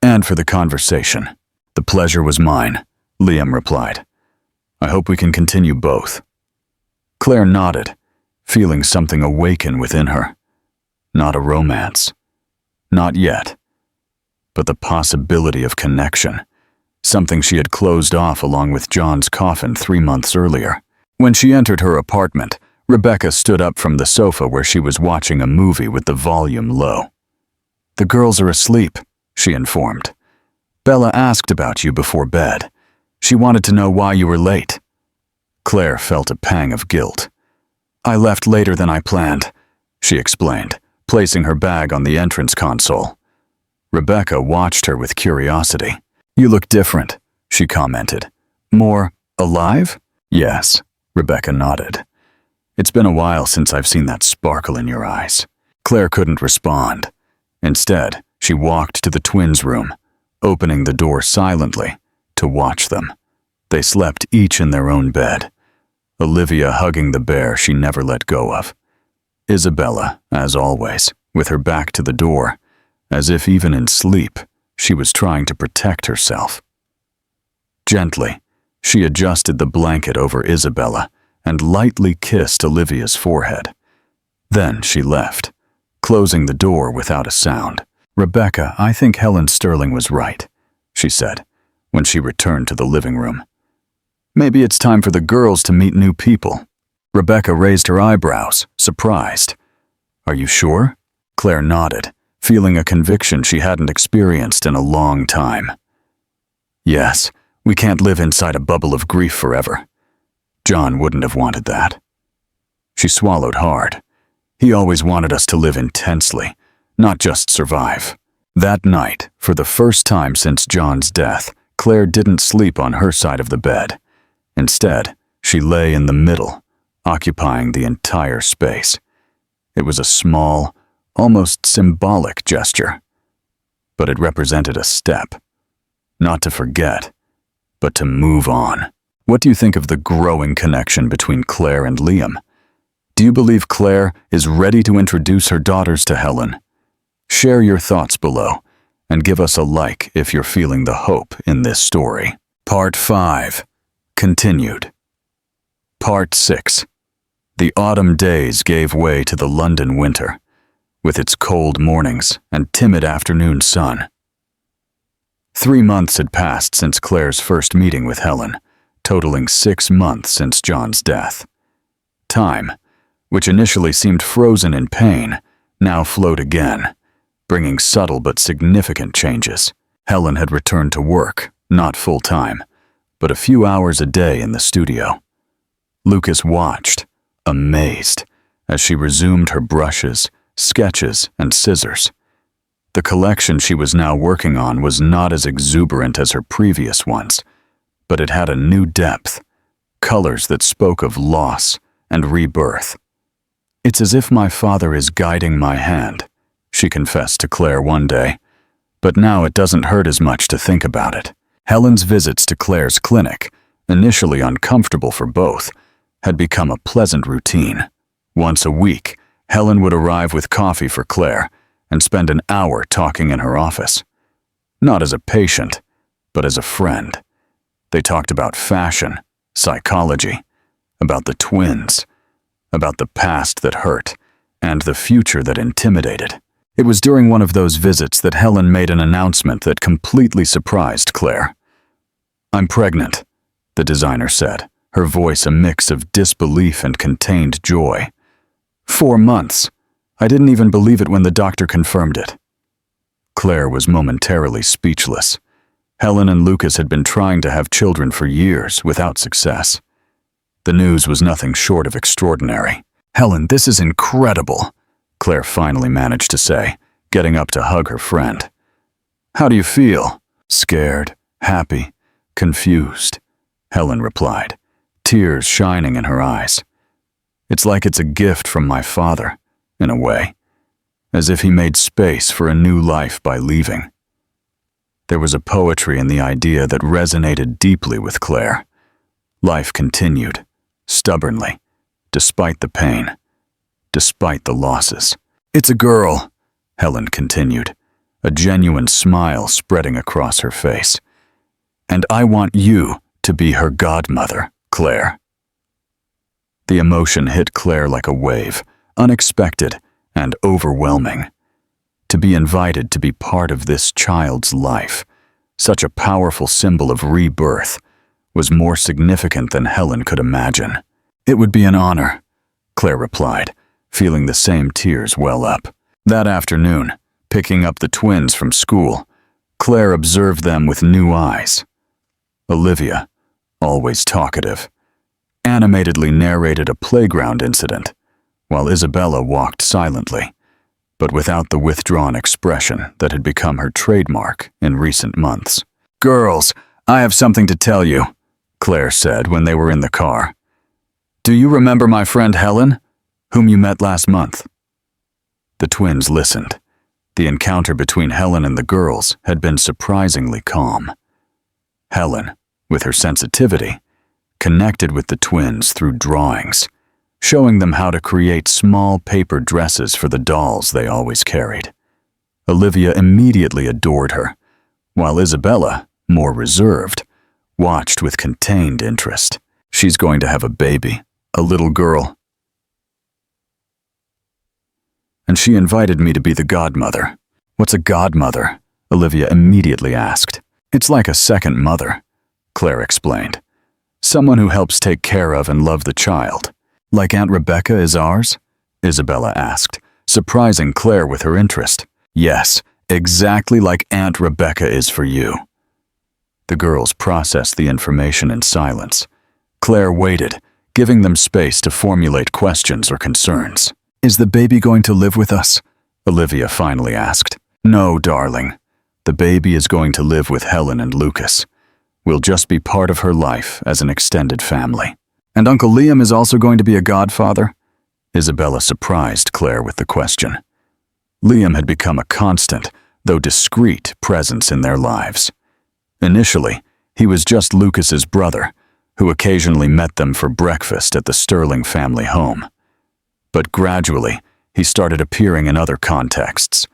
"And for the conversation." "The pleasure was mine," Liam replied. "I hope we can continue both." Claire nodded, feeling something awaken within her. Not a romance. Not yet. But the possibility of connection, something she had closed off along with John's coffin 3 months earlier. When she entered her apartment, Rebecca stood up from the sofa where she was watching a movie with the volume low. "The girls are asleep," she informed. "Bella asked about you before bed. She wanted to know why you were late." Claire felt a pang of guilt. "I left later than I planned," she explained, placing her bag on the entrance console. Rebecca watched her with curiosity. "You look different," she commented. "More alive?" "Yes," Rebecca nodded. "It's been a while since I've seen that sparkle in your eyes." Claire couldn't respond. Instead, she walked to the twins' room, opening the door silently to watch them. They slept each in their own bed, Olivia hugging the bear she never let go of. Isabella, as always, with her back to the door, as if even in sleep, she was trying to protect herself. Gently, she adjusted the blanket over Isabella and lightly kissed Olivia's forehead. Then she left, closing the door without a sound. "Rebecca, I think Helen Sterling was right," she said, when she returned to the living room. "Maybe it's time for the girls to meet new people." Rebecca raised her eyebrows, surprised. "Are you sure?" Claire nodded, feeling a conviction she hadn't experienced in a long time. "Yes, we can't live inside a bubble of grief forever. John wouldn't have wanted that." She swallowed hard. He always wanted us to live intensely, not just survive. That night, for the first time since John's death, Claire didn't sleep on her side of the bed. Instead, she lay in the middle, occupying the entire space. It was a small, almost symbolic gesture, but it represented a step. Not to forget, but to move on. What do you think of the growing connection between Claire and Liam? Do you believe Claire is ready to introduce her daughters to Helen? Share your thoughts below, and give us a like if you're feeling the hope in this story. Part 5. Continued. Part 6. The autumn days gave way to the London winter, with its cold mornings and timid afternoon sun. 3 months had passed since Claire's first meeting with Helen, totaling 6 months since John's death. Time, which initially seemed frozen in pain, now flowed again, bringing subtle but significant changes. Helen had returned to work, not full-time, but a few hours a day in the studio. Lucas watched, amazed, as she resumed her brushes, sketches, and scissors. The collection she was now working on was not as exuberant as her previous ones, but it had a new depth, colors that spoke of loss and rebirth. "It's as if my father is guiding my hand," she confessed to Claire one day, but now it doesn't hurt as much to think about it. Helen's visits to Claire's clinic, initially uncomfortable for both, had become a pleasant routine. Once a week, Helen would arrive with coffee for Claire and spend an hour talking in her office. Not as a patient, but as a friend. They talked about fashion, psychology, about the twins, about the past that hurt, and the future that intimidated. It was during one of those visits that Helen made an announcement that completely surprised Claire. I'm pregnant, the designer said, her voice a mix of disbelief and contained joy. 4 months. I didn't even believe it when the doctor confirmed it. Claire was momentarily speechless. Helen and Lucas had been trying to have children for years without success. The news was nothing short of extraordinary. "Helen, this is incredible," Claire finally managed to say, getting up to hug her friend. "How do you feel?" "Scared, happy, confused," Helen replied, tears shining in her eyes. "It's like it's a gift from my father, in a way, as if he made space for a new life by leaving." There was a poetry in the idea that resonated deeply with Claire. Life continued, stubbornly, despite the pain, despite the losses. "It's a girl," Helen continued, a genuine smile spreading across her face. "And I want you to be her godmother, Claire." The emotion hit Claire like a wave, unexpected and overwhelming. To be invited to be part of this child's life, such a powerful symbol of rebirth, was more significant than Helen could imagine. "It would be an honor," Claire replied, feeling the same tears well up. That afternoon, picking up the twins from school, Claire observed them with new eyes. Olivia, always talkative, animatedly narrated a playground incident, while Isabella walked silently, but without the withdrawn expression that had become her trademark in recent months. "Girls, I have something to tell you," Claire said when they were in the car. "Do you remember my friend Helen, whom you met last month?" The twins listened. The encounter between Helen and the girls had been surprisingly calm. Helen, with her sensitivity, connected with the twins through drawings, showing them how to create small paper dresses for the dolls they always carried. Olivia immediately adored her, while Isabella, more reserved, watched with contained interest. "She's going to have a baby, a little girl. And she invited me to be the godmother." "What's a godmother?" Olivia immediately asked. "It's like a second mother," Claire explained. "Someone who helps take care of and love the child." "Like Aunt Rebecca is ours?" Isabella asked, surprising Claire with her interest. "Yes, exactly like Aunt Rebecca is for you." The girls processed the information in silence. Claire waited, giving them space to formulate questions or concerns. "Is the baby going to live with us?" Olivia finally asked. "No, darling. The baby is going to live with Helen and Lucas. We'll just be part of her life as an extended family." "And Uncle Liam is also going to be a godfather?" Isabella surprised Claire with the question. Liam had become a constant, though discreet, presence in their lives. Initially, he was just Lucas's brother, who occasionally met them for breakfast at the Sterling family home. But gradually, he started appearing in other contexts: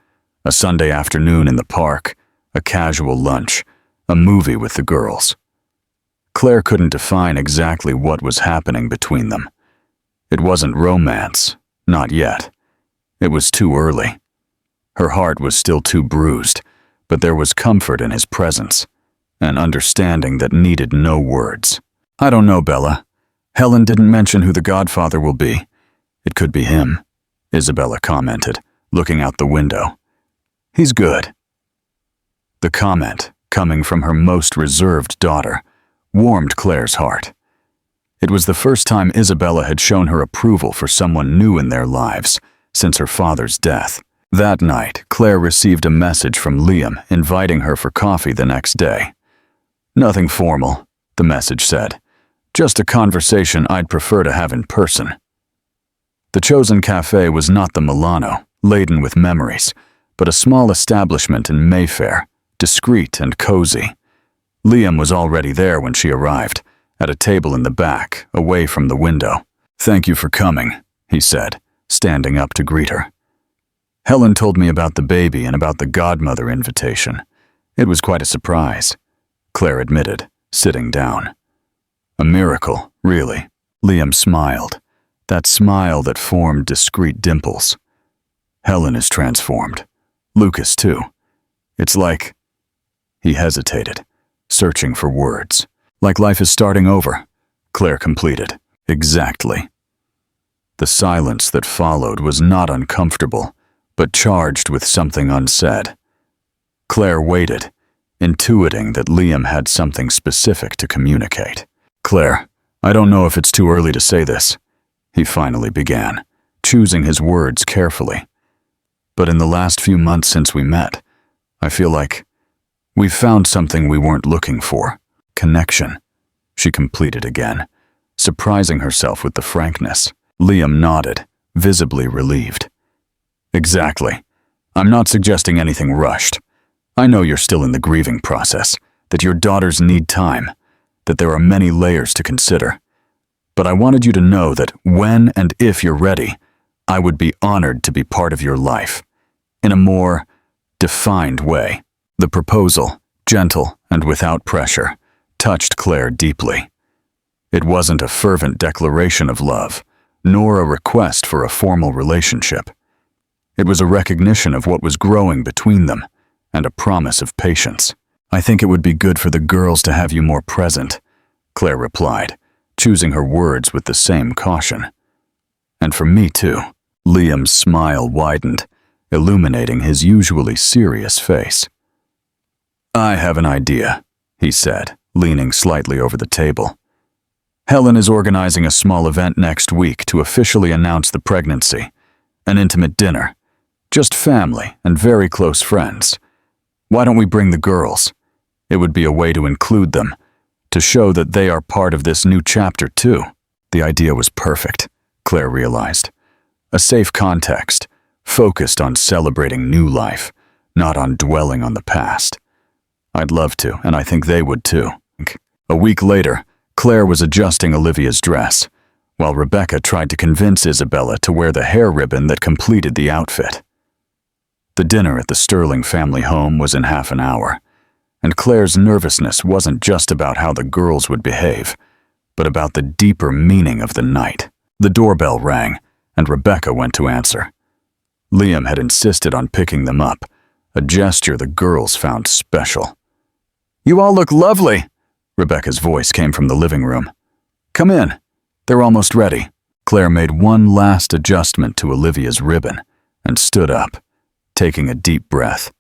a Sunday afternoon in the park, a casual lunch, a movie with the girls. Claire couldn't define exactly what was happening between them. It wasn't romance, not yet. It was too early. Her heart was still too bruised, but there was comfort in his presence, an understanding that needed no words. "I don't know, Bella. Helen didn't mention who the godfather will be. It could be him," Isabella commented, looking out the window. "He's good." The comment, coming from her most reserved daughter, warmed Claire's heart. It was the first time Isabella had shown her approval for someone new in their lives since her father's death. That night, Claire received a message from Liam inviting her for coffee the next day. "Nothing formal," the message said. "Just a conversation I'd prefer to have in person." The chosen cafe was not the Milano, laden with memories, but a small establishment in Mayfair, discreet and cozy. Liam was already there when she arrived, at a table in the back, away from the window. "Thank you for coming," he said, standing up to greet her. "Helen told me about the baby and about the godmother invitation. It was quite a surprise," Claire admitted, sitting down. "A miracle, really." Liam smiled, that smile that formed discreet dimples. "Helen is transformed. Lucas, too. It's like—" He hesitated, searching for words. Like life is starting over, Claire completed. Exactly. The silence that followed was not uncomfortable, but charged with something unsaid. Claire waited, intuiting that Liam had something specific to communicate. "Claire, I don't know if it's too early to say this," he finally began, choosing his words carefully. "But in the last few months since we met, I feel like we've found something we weren't looking for. Connection," she completed again, surprising herself with the frankness. Liam nodded, visibly relieved. "Exactly. I'm not suggesting anything rushed. I know you're still in the grieving process, that your daughters need time, that there are many layers to consider. But I wanted you to know that when and if you're ready, I would be honored to be part of your life, in a more defined way." The proposal, gentle and without pressure, touched Claire deeply. It wasn't a fervent declaration of love, nor a request for a formal relationship. It was a recognition of what was growing between them, and a promise of patience. "I think it would be good for the girls to have you more present," Claire replied, choosing her words with the same caution. "And for me too." Liam's smile widened, illuminating his usually serious face. "I have an idea," he said, leaning slightly over the table. "Helen is organizing a small event next week to officially announce the pregnancy. An intimate dinner. Just family and very close friends. Why don't we bring the girls? It would be a way to include them, to show that they are part of this new chapter too." The idea was perfect, Claire realized. A safe context, focused on celebrating new life, not on dwelling on the past. I'd love to, and I think they would too. A week later, Claire was adjusting Olivia's dress, while Rebecca tried to convince Isabella to wear the hair ribbon that completed the outfit. The dinner at the Sterling family home was in half an hour, and Claire's nervousness wasn't just about how the girls would behave, but about the deeper meaning of the night. The doorbell rang, and Rebecca went to answer. Liam had insisted on picking them up, a gesture the girls found special. "You all look lovely," Rebecca's voice came from the living room. "Come in. They're almost ready." Claire made one last adjustment to Olivia's ribbon and stood up, taking a deep breath.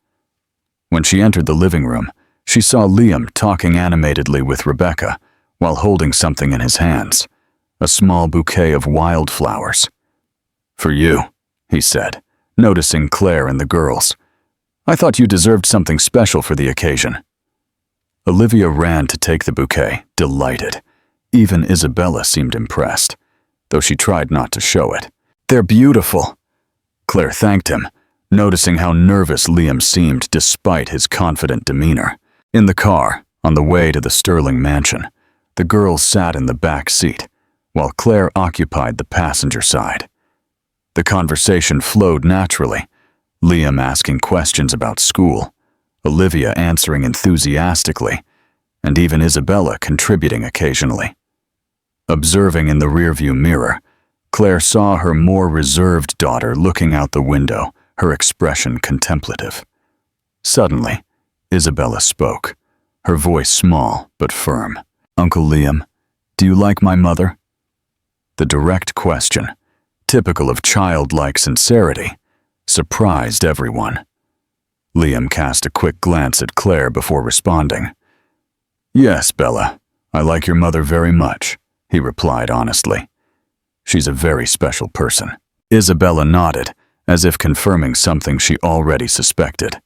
When she entered the living room, she saw Liam talking animatedly with Rebecca while holding something in his hands, a small bouquet of wildflowers. "For you," he said, noticing Claire and the girls. "I thought you deserved something special for the occasion." Olivia ran to take the bouquet, delighted. Even Isabella seemed impressed, though she tried not to show it. "They're beautiful." Claire thanked him, noticing how nervous Liam seemed despite his confident demeanor. In the car, on the way to the Sterling mansion, the girls sat in the back seat, while Claire occupied the passenger side. The conversation flowed naturally, Liam asking questions about school, Olivia answering enthusiastically, and even Isabella contributing occasionally. Observing in the rearview mirror, Claire saw her more reserved daughter looking out the window, her expression contemplative. Suddenly, Isabella spoke, her voice small but firm. "Uncle Liam, do you like my mother?" The direct question, typical of childlike sincerity, surprised everyone. Liam cast a quick glance at Claire before responding. "Yes, Bella, I like your mother very much," he replied honestly. "She's a very special person." Isabella nodded, as if confirming something she already suspected.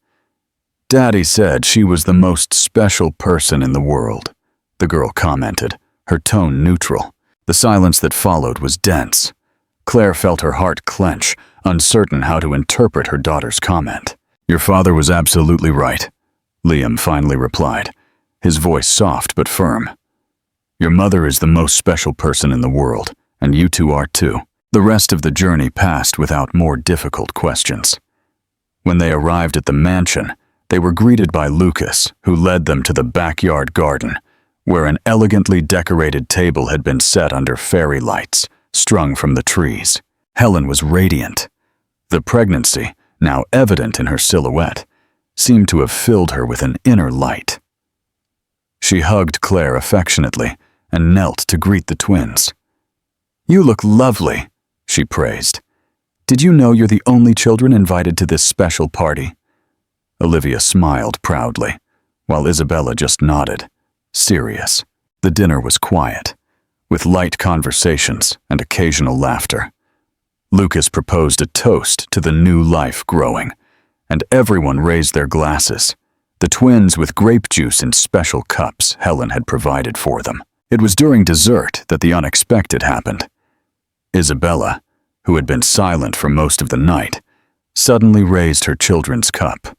"Daddy said she was the most special person in the world," the girl commented, her tone neutral. The silence that followed was dense. Claire felt her heart clench, uncertain how to interpret her daughter's comment. "Your father was absolutely right," Liam finally replied, his voice soft but firm. "Your mother is the most special person in the world, and you two are too." The rest of the journey passed without more difficult questions. When they arrived at the mansion, they were greeted by Lucas, who led them to the backyard garden, where an elegantly decorated table had been set under fairy lights, strung from the trees. Helen was radiant. The pregnancy, now evident in her silhouette, seemed to have filled her with an inner light. She hugged Claire affectionately and knelt to greet the twins. "You look lovely," she praised. "Did you know you're the only children invited to this special party?" Olivia smiled proudly, while Isabella just nodded, serious. The dinner was quiet, with light conversations and occasional laughter. Lucas proposed a toast to the new life growing, and everyone raised their glasses, the twins with grape juice in special cups Helen had provided for them. It was during dessert that the unexpected happened. Isabella, who had been silent for most of the night, suddenly raised her children's cup.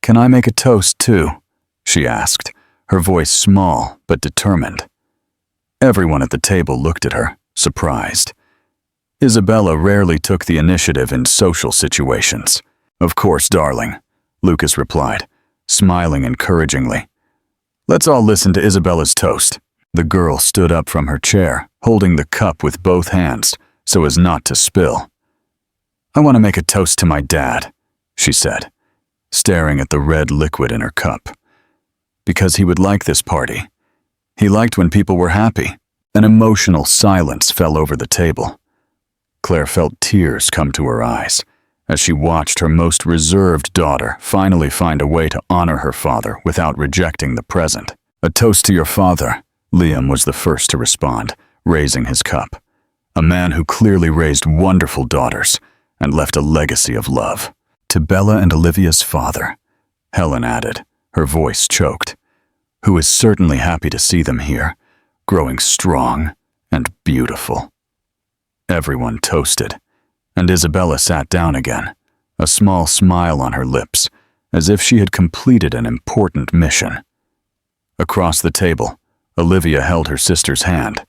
"Can I make a toast too?" she asked, her voice small but determined. Everyone at the table looked at her, surprised. Isabella rarely took the initiative in social situations. "Of course, darling," Lucas replied, smiling encouragingly. "Let's all listen to Isabella's toast." The girl stood up from her chair, holding the cup with both hands so as not to spill. "I want to make a toast to my dad," she said, staring at the red liquid in her cup. "Because he would like this party. He liked when people were happy." An emotional silence fell over the table. Claire felt tears come to her eyes as she watched her most reserved daughter finally find a way to honor her father without rejecting the present. "A toast to your father," Liam was the first to respond, raising his cup. "A man who clearly raised wonderful daughters and left a legacy of love." "To Bella and Olivia's father," Helen added, her voice choked, "who is certainly happy to see them here, growing strong and beautiful." Everyone toasted, and Isabella sat down again, a small smile on her lips, as if she had completed an important mission. Across the table, Olivia held her sister's hand,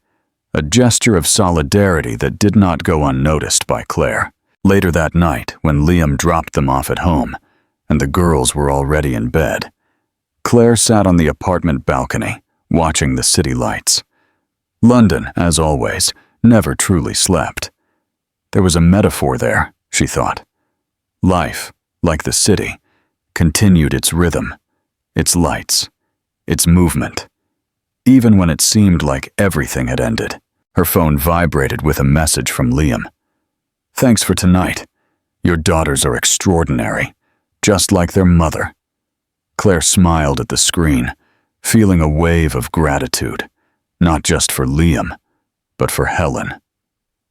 a gesture of solidarity that did not go unnoticed by Claire. Later that night, when Liam dropped them off at home, and the girls were already in bed, Claire sat on the apartment balcony, watching the city lights. London, as always, never truly slept. There was a metaphor there, she thought. Life, like the city, continued its rhythm, its lights, its movement. Even when it seemed like everything had ended, her phone vibrated with a message from Liam. "Thanks for tonight. Your daughters are extraordinary, just like their mother." Claire smiled at the screen, feeling a wave of gratitude, not just for Liam, but for Helen,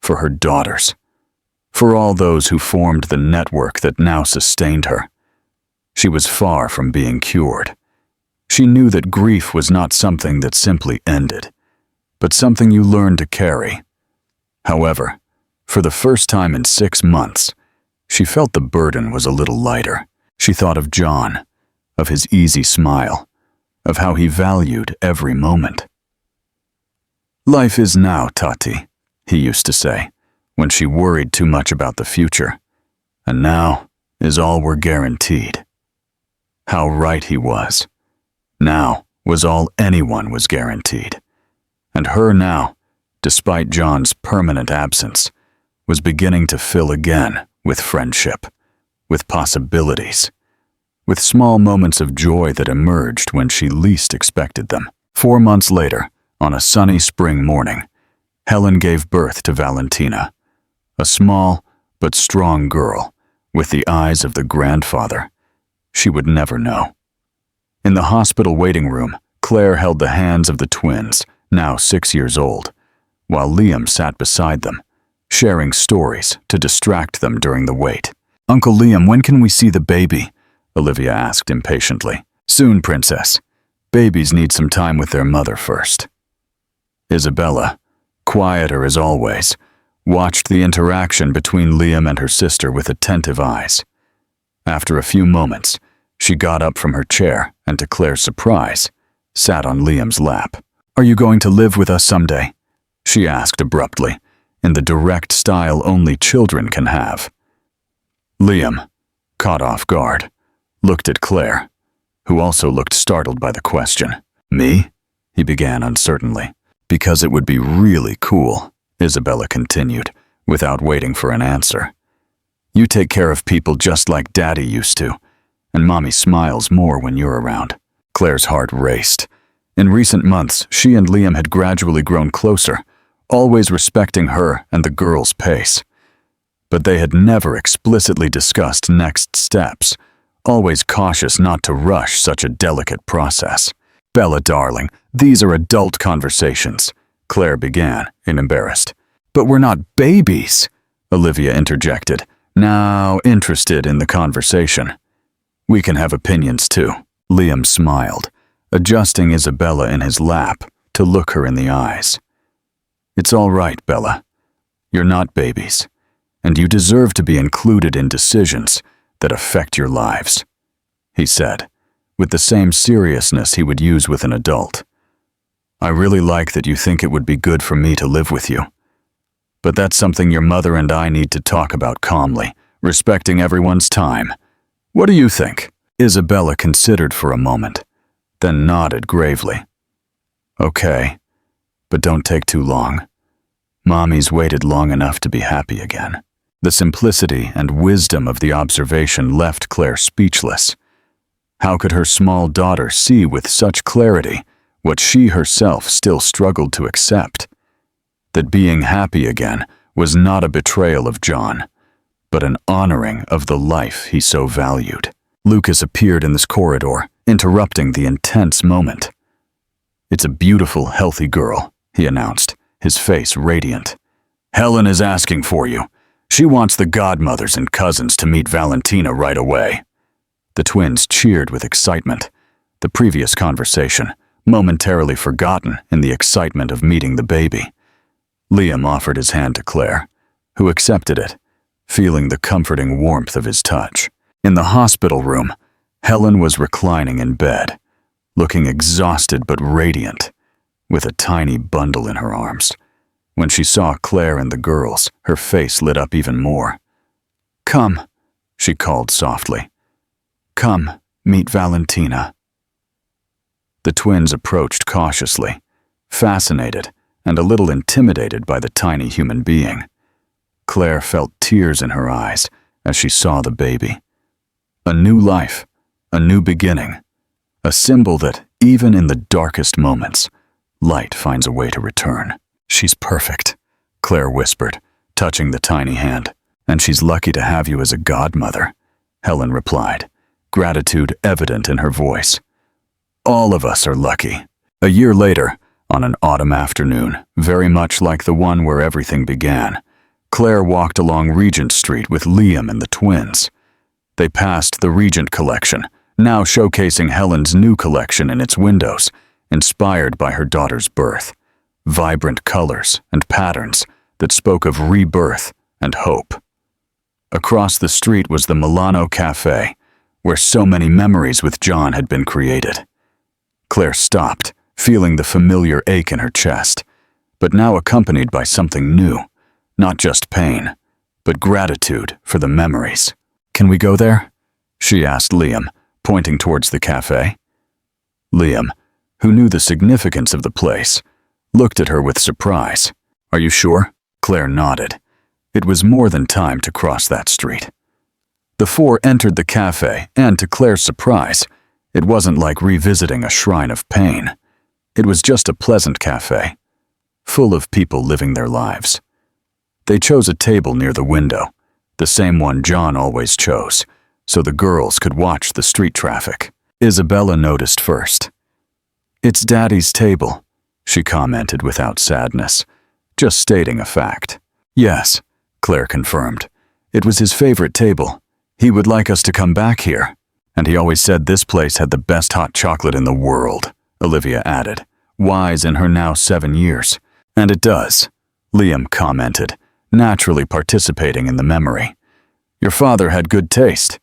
for her daughters, for all those who formed the network that now sustained her. She was far from being cured. She knew that grief was not something that simply ended, but something you learned to carry. However, for the first time in 6 months, she felt the burden was a little lighter. She thought of John, of his easy smile, of how he valued every moment. "Life is now, Tati," he used to say, when she worried too much about the future. "And now is all we're guaranteed." How right he was. Now was all anyone was guaranteed. And her now, despite John's permanent absence, was beginning to fill again with friendship, with possibilities, with small moments of joy that emerged when she least expected them. 4 months later, on a sunny spring morning, Helen gave birth to Valentina, a small but strong girl with the eyes of the grandfather she would never know. In the hospital waiting room, Claire held the hands of the twins, now 6 years old, while Liam sat beside them, sharing stories to distract them during the wait. "Uncle Liam, when can we see the baby?" Olivia asked impatiently. "Soon, Princess. Babies need some time with their mother first." Isabella, quieter as always, watched the interaction between Liam and her sister with attentive eyes. After a few moments, she got up from her chair and, to Claire's surprise, sat on Liam's lap. "Are you going to live with us someday?" she asked abruptly, in the direct style only children can have. Liam, caught off guard, looked at Claire, who also looked startled by the question. "Me?" he began uncertainly. "Because it would be really cool," Isabella continued, without waiting for an answer. "You take care of people just like Daddy used to, and Mommy smiles more when you're around." Claire's heart raced, In recent months, she and Liam had gradually grown closer, always respecting her and the girl's pace. But they had never explicitly discussed next steps, always cautious not to rush such a delicate process. "Bella, darling, these are adult conversations," Claire began, embarrassed. "But we're not babies," Olivia interjected, now interested in the conversation. "We can have opinions too," Liam smiled, adjusting Isabella in his lap to look her in the eyes. "It's all right, Bella. You're not babies, and you deserve to be included in decisions that affect your lives," he said, with the same seriousness he would use with an adult. "I really like that you think it would be good for me to live with you. But that's something your mother and I need to talk about calmly, respecting everyone's time. What do you think?" Isabella considered for a moment, then nodded gravely. "Okay, but don't take too long. Mommy's waited long enough to be happy again." The simplicity and wisdom of the observation left Claire speechless. How could her small daughter see with such clarity what she herself still struggled to accept? That being happy again was not a betrayal of John, but an honoring of the life he so valued. Lucas appeared in this corridor, interrupting the intense moment. "It's a beautiful, healthy girl," he announced, his face radiant. "Helen is asking for you. She wants the godmothers and cousins to meet Valentina right away." The twins cheered with excitement. The previous conversation, momentarily forgotten in the excitement of meeting the baby. Liam offered his hand to Claire, who accepted it, feeling the comforting warmth of his touch. In the hospital room, Helen was reclining in bed, looking exhausted but radiant, with a tiny bundle in her arms. When she saw Claire and the girls, her face lit up even more. "Come," she called softly. "Come, meet Valentina." The twins approached cautiously, fascinated and a little intimidated by the tiny human being. Claire felt tears in her eyes as she saw the baby. A new life, a new beginning, a symbol that, even in the darkest moments, light finds a way to return. "She's perfect," Claire whispered, touching the tiny hand. "And she's lucky to have you as a godmother," Helen replied, gratitude evident in her voice. "All of us are lucky." A year later, on an autumn afternoon, very much like the one where everything began, Claire walked along Regent Street with Liam and the twins. They passed the Regent collection, now showcasing Helen's new collection in its windows, inspired by her daughter's birth. Vibrant colors and patterns that spoke of rebirth and hope. Across the street was the Milano Cafe, where so many memories with John had been created. Claire stopped, feeling the familiar ache in her chest, but now accompanied by something new, not just pain, but gratitude for the memories. "Can we go there?" she asked Liam, pointing towards the cafe. Liam, who knew the significance of the place, looked at her with surprise. "Are you sure?" Claire nodded. It was more than time to cross that street. The four entered the cafe, and to Claire's surprise, it wasn't like revisiting a shrine of pain. It was just a pleasant cafe, full of people living their lives. They chose a table near the window, the same one John always chose, so the girls could watch the street traffic. Isabella noticed first. "It's Daddy's table," she commented without sadness, just stating a fact. "Yes," Claire confirmed. "It was his favorite table. He would like us to come back here. And he always said this place had the best hot chocolate in the world," Olivia added, wise in her now 7 years. "And it does," Liam commented, naturally participating in the memory. "Your father had good taste."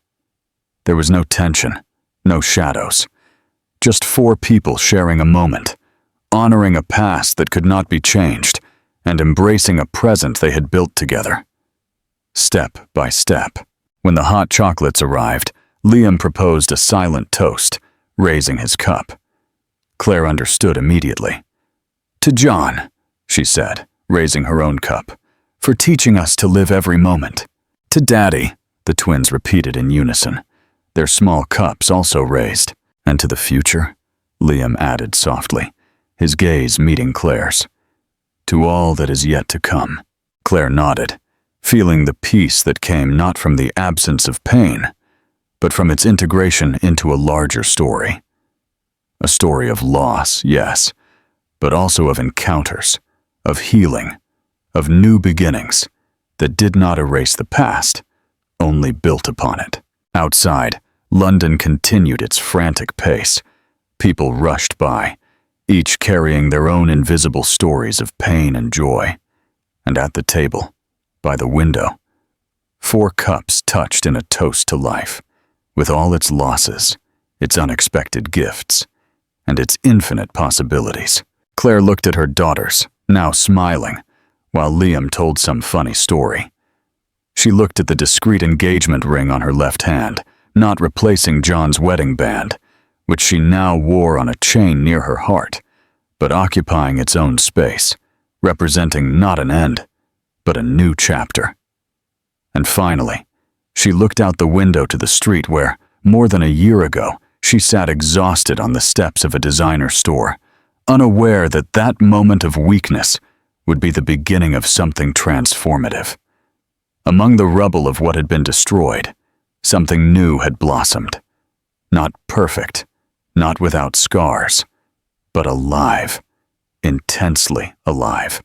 There was no tension, no shadows. Just 4 people sharing a moment, honoring a past that could not be changed, and embracing a present they had built together. Step by step. When the hot chocolates arrived, Liam proposed a silent toast, raising his cup. Claire understood immediately. "To John," she said, raising her own cup, "for teaching us to live every moment." "To Daddy," the twins repeated in unison, their small cups also raised. "And to the future," Liam added softly, his gaze meeting Claire's. To all that is yet to come. Claire nodded, feeling the peace that came not from the absence of pain, but from its integration into a larger story. A story of loss, yes, but also of encounters, of healing, of new beginnings that did not erase the past, only built upon it. Outside, London continued its frantic pace. People rushed by, each carrying their own invisible stories of pain and joy. And at the table, by the window, 4 cups touched in a toast to life, with all its losses, its unexpected gifts, and its infinite possibilities. Claire looked at her daughters, now smiling, while Liam told some funny story. She looked at the discreet engagement ring on her left hand, not replacing John's wedding band, which she now wore on a chain near her heart, but occupying its own space, representing not an end, but a new chapter. And finally, she looked out the window to the street where, more than a year ago, she sat exhausted on the steps of a designer store, unaware that that moment of weakness would be the beginning of something transformative. Among the rubble of what had been destroyed, something new had blossomed. Not perfect, not without scars, but alive, intensely alive.